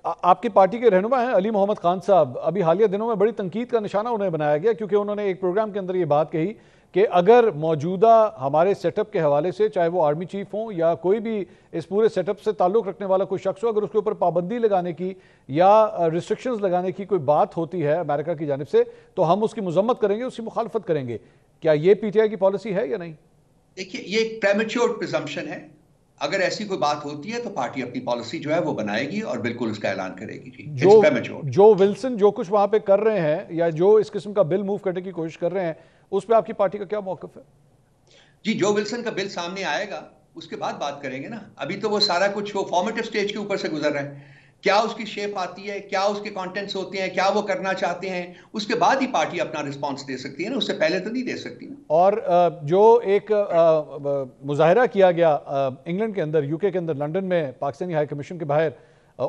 आपकी पार्टी के रहनुमा हैं अली मोहम्मद खान साहब, अभी हालिया दिनों में बड़ी तनकीद का निशाना उन्हें बनाया गया क्योंकि उन्होंने एक प्रोग्राम के अंदर ये बात कही कि अगर मौजूदा हमारे सेटअप के हवाले से, चाहे वो आर्मी चीफ हों या कोई भी इस पूरे सेटअप से ताल्लुक़ रखने वाला कोई शख्स हो, अगर उसके ऊपर पाबंदी लगाने की या रिस्ट्रिक्शंस लगाने की कोई बात होती है अमेरिका की जानिब से तो हम उसकी मजम्मत करेंगे, उसकी मुखालफत करेंगे। क्या ये पीटीआई की पॉलिसी है या नहीं? देखिए, ये एक प्रेमेच्योर प्रिजम्पशन है। अगर ऐसी कोई बात होती है तो पार्टी अपनी पॉलिसी जो है वो बनाएगी और बिल्कुल उसका ऐलान करेगी। जी, जो विल्सन जो कुछ वहां पे कर रहे हैं या जो इस किस्म का बिल मूव करने की कोशिश कर रहे हैं, उस पर आपकी पार्टी का क्या मौक़िफ़ है? जी, जो विल्सन का बिल सामने आएगा उसके बाद बात करेंगे ना। अभी तो वो सारा कुछ वो फॉर्मेटिव स्टेज के ऊपर से गुजर रहा है। क्या उसकी शेप आती है, क्या उसके कंटेंट्स होते हैं, क्या वो करना चाहते हैं, उसके बाद ही पार्टी अपना रिस्पांस दे सकती है ना, उससे पहले तो नहीं दे सकती ना। और जो एक मुजाहिरा किया गया इंग्लैंड के अंदर, यूके के अंदर, लंदन में पाकिस्तानी हाई कमीशन के बाहर,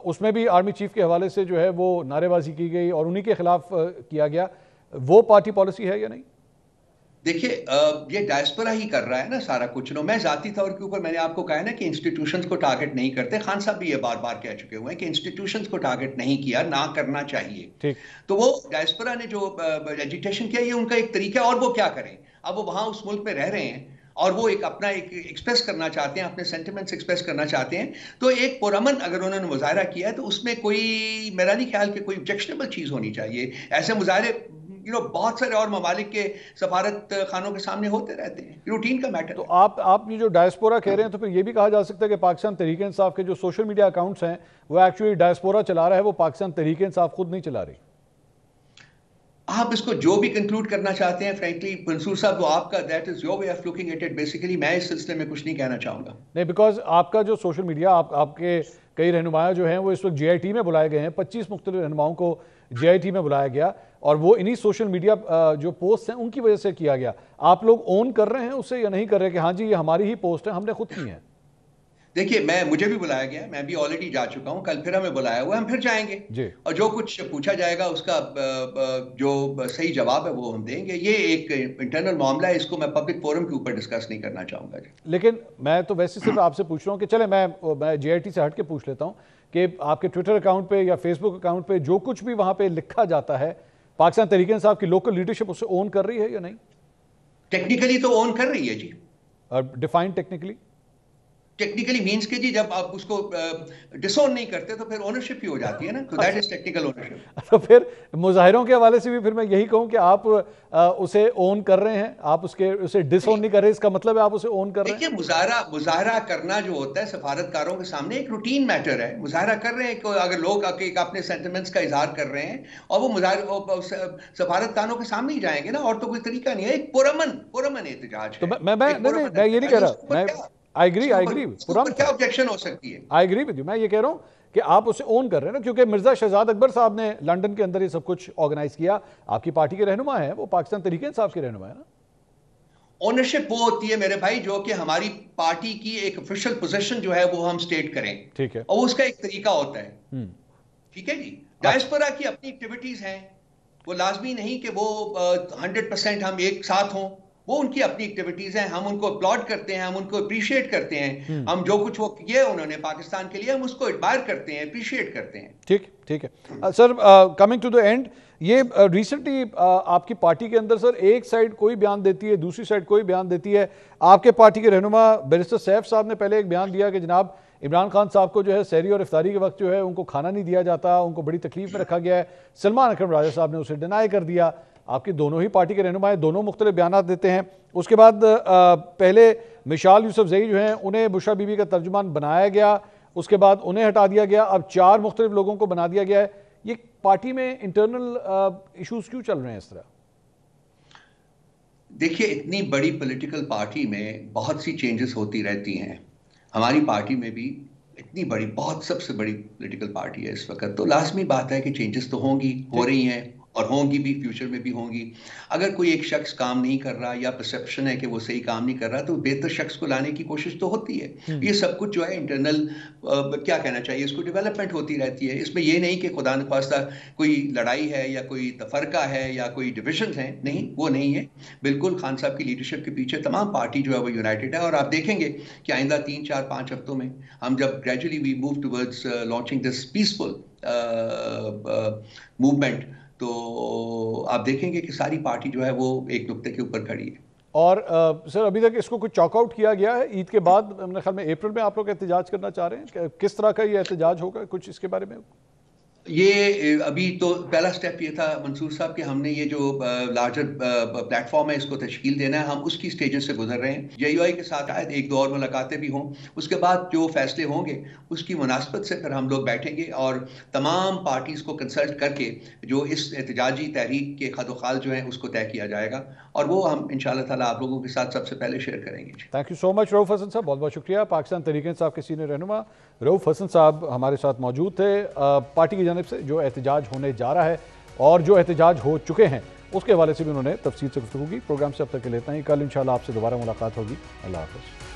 उसमें भी आर्मी चीफ के हवाले से जो है वो नारेबाजी की गई और उन्हीं के खिलाफ किया गया, वो पार्टी पॉलिसी है या नहीं? देखिए, ये डायस्पोरा ही कर रहा है ना सारा कुछ। नो, मैं जाती तौर के ऊपर मैंने आपको कहा है ना कि इंस्टीट्यूशंस को टारगेट नहीं करते। खान साहब भी ये बार बार कह चुके हुए हैं कि इंस्टीट्यूशंस को टारगेट नहीं किया, ना करना चाहिए। ठीक। तो वो डायस्पोरा ने जो एजिटेशन किया, ये उनका एक तरीका है। और वो क्या करें, अब वो वहां उस मुल्क में रह रहे हैं और वो एक अपना एक एक्सप्रेस करना चाहते हैं, अपने सेंटिमेंट्स एक्सप्रेस करना चाहते हैं। तो एक पुरअमन अगर उन्होंने मुजाहरा किया है तो उसमें कोई, मेरा नहीं ख्याल कि कोई ऑब्जेक्शनेबल चीज होनी चाहिए। ऐसे मुजाहरे बहुत सारे और ममालिक के सफारत खानों के सामने होते रहते हैं, रूटीन का मैटर। तो आप ये जो डायस्पोरा कह रहे हैं, तो फिर ये भी कहा जा सकता है कि पाकिस्तान तहरीक इंसाफ के जो सोशल मीडिया अकाउंट्स हैं वो एक्चुअली डायस्पोरा चला रहा है, वो पाकिस्तान तहरीक इंसाफ खुद नहीं चला रही। आप इसको जो भी कंक्लूड करना चाहते हैं, फ्रैंकली मंसूर साहब, वो आपका, that is your way of looking at it. Basically मैं इस सिलसिले में कुछ नहीं कहना चाहूंगा। नहीं, बिकॉज आपका जो सोशल मीडिया, आपके कई रहनुमाया जो हैं वो इस वक्त JIT में बुलाए गए हैं, 25 मुख्तलिफ रहनुमाओं को JIT में बुलाया गया और वो इन्हीं सोशल मीडिया जो पोस्ट हैं उनकी वजह से किया गया। आप लोग ओन कर रहे हैं उससे या नहीं कर रहे कि हाँ जी ये हमारी ही पोस्ट है, हमने खुद की है? देखिए, मुझे भी बुलाया गया, मैं भी ऑलरेडी जा चुका हूं, कल फिर हमें बुलाया हुआ है, हम फिर जाएंगे जी। और जो कुछ पूछा जाएगा उसका जो सही जवाब है वो हम देंगे। ये एक इंटरनल मामला है, इसको मैं पब्लिक फोरम के ऊपर डिस्कस नहीं करना चाहूंगा। लेकिन मैं तो वैसे सिर्फ आपसे पूछ रहा हूँ कि चले मैं JIT से हट के पूछ लेता हूँ कि आपके ट्विटर अकाउंट पे या फेसबुक अकाउंट पे जो कुछ भी वहां पे लिखा जाता है, पाकिस्तान तहरीक इंसाफ की लोकल लीडरशिप उसे ओन कर रही है या नहीं? टेक्निकली तो ओन कर रही है जी। और डिफाइन टेक्निकली मींस के जी, जब आप उसको डिसोन नहीं करते तो फिर ओनरशिप ही हो जाती है ना, तो दैट इज टेक्निकल ओनरशिप। तो फिर मुजाहिरों के हवाले से भी फिर मैं यही कहूं कि आप उसे ओन कर रहे हैं, आप उसे डिसोन नहीं कर रहे, इसका मतलब है आप उसे ओन कर रहे हैं। देखिए, मुजाहरा करना जो होता है सफारतकारों के सामने एक रूटीन मैटर है। मुजाहरा कर रहे हैं, अगर लोग अपने सेंटिमेंट्स का इजहार कर रहे हैं और वो सफारतखानों के सामने ही जाएंगे ना, और तो कोई तरीका नहीं है। एक पुरअमन एहतजाज है। तो मैं ये नहीं कह रहा, I agree क्या ऑब्जेक्शन हो सकती है? I agree with you। मैं ये कह रहा हूं कि आप उसे ओन कर रहे हैं ना, क्योंकि मिर्जा शहजाद अकबर साहब ने लंदन के अंदर ये सब कुछ ऑर्गेनाइज किया, आपकी पार्टी के रहनुमा है, वो पाकिस्तान तहरीक इंसाफ के रहनुमा है ना। ओनरशिप वो होती है मेरे भाई जो कि हमारी पार्टी की एक ऑफिशियल पोजीशन जो है वो हम स्टेट करें, ठीक है, और उसका एक तरीका होता है। ठीक है जी। डायस्पोरा की अपनी एक्टिविटीज हैं, वो लाजमी नहीं कि वो 100% हम एक साथ हों, वो उनकी अपनी एक्टिविटीज हैं, हम उनको अपलॉड करते हैं, हम उनको अप्रिशिएट करते हैं। हम जो कुछ वो किए उन्होंने पाकिस्तान के लिए, हम उसको एडमायर करते हैं, अप्रिशिएट करते हैं। ठीक है sir, coming to the end, ये रिसेंटली आपकी पार्टी के अंदर सर एक साइड कोई बयान देती है, दूसरी साइड कोई बयान देती है। आपके पार्टी के रहनुमा बैरिस्टर सैफ साहब ने पहले एक बयान दिया कि जनाब इमरान खान साहब को जो है सहरी और इफ्तारी के वक्त जो है उनको खाना नहीं दिया जाता, उनको बड़ी तकलीफ में रखा गया है। सलमान अकरम राजा साहब ने उसे डिनाई कर दिया। आपकी दोनों ही पार्टी के रहनुमाएं दोनों मुख्तलिफ बयान देते हैं। उसके बाद पहले मिशाल यूसुफजई जो हैं उन्हें बुशरा बीबी का तर्जुमान बनाया गया, उसके बाद उन्हें हटा दिया गया, अब 4 मुख्तलिफ लोगों को बना दिया गया है। ये पार्टी में इंटरनल इशूज क्यों चल रहे हैं इस तरह? देखिए, इतनी बड़ी पॉलिटिकल पार्टी में बहुत सी चेंजेस होती रहती हैं। हमारी पार्टी में भी इतनी बड़ी, बहुत सबसे बड़ी पॉलिटिकल पार्टी है इस वक्त, तो लाजमी बात है कि चेंजेस तो होंगी, हो रही हैं और होंगी भी, फ्यूचर में भी होंगी। अगर कोई एक शख्स काम नहीं कर रहा या परसेप्शन है कि वो सही काम नहीं कर रहा, तो बेहतर शख्स को लाने की कोशिश तो होती है। ये सब कुछ जो है इंटरनल, क्या कहना चाहिए, इसको डेवलपमेंट होती रहती है। इसमें ये नहीं कि खुदा न खास्ता कोई लड़ाई है या कोई तफरका है या कोई डिविजन है, नहीं, वो नहीं है। बिल्कुल खान साहब की लीडरशिप के पीछे तमाम पार्टी जो है वो यूनाइटेड है, और आप देखेंगे कि आइंदा 3, 4, 5 हफ्तों में हम जब gradually we move towards launching this peaceful movement, तो आप देखेंगे कि सारी पार्टी जो है वो एक नुक्ते के ऊपर खड़ी है। और सर, अभी तक इसको कुछ चॉकआउट किया गया है? ईद के बाद मेरे ख्याल में अप्रैल में आप लोग एहतजाज करना चाह रहे हैं, किस तरह का ये एहतजाज होगा, कुछ इसके बारे में? ये अभी तो पहला स्टेप ये था मंसूर साहब कि हमने ये जो लार्जर प्लेटफॉर्म है इसको तश्कील देना है, हम उसकी स्टेजेस से गुजर रहे हैं। JUI के साथ शायद 1-2 और मुलाकातें भी हों, उसके बाद जो फैसले होंगे उसकी मुनासबत से फिर हम लोग बैठेंगे और तमाम पार्टीज को कंसल्ट करके जो इस एहतजाजी तहरीक के खदोखाल जो है उसको तय किया जाएगा, और वो हम इंशाअल्लाह ताला आप लोगों के साथ सबसे पहले शेयर करेंगे। Thank you so much Rauf Hasan साहब, बहुत बहुत शुक्रिया। पाकिस्तान तहरीक इंसाफ के सीनियर रहनुमा रऊफ हसन साहब हमारे साथ मौजूद थे। पार्टी की जानिब से जो एहतजाज होने जा रहा है और जो एहतजाज हो चुके हैं उसके हवाले से भी उन्होंने तफसील से गुफ्तगू की। प्रोग्राम से अब तक के लिए इतना ही। कल इंशाल्लाह आपसे दोबारा मुलाकात होगी। अल्लाह हाफ़िज़।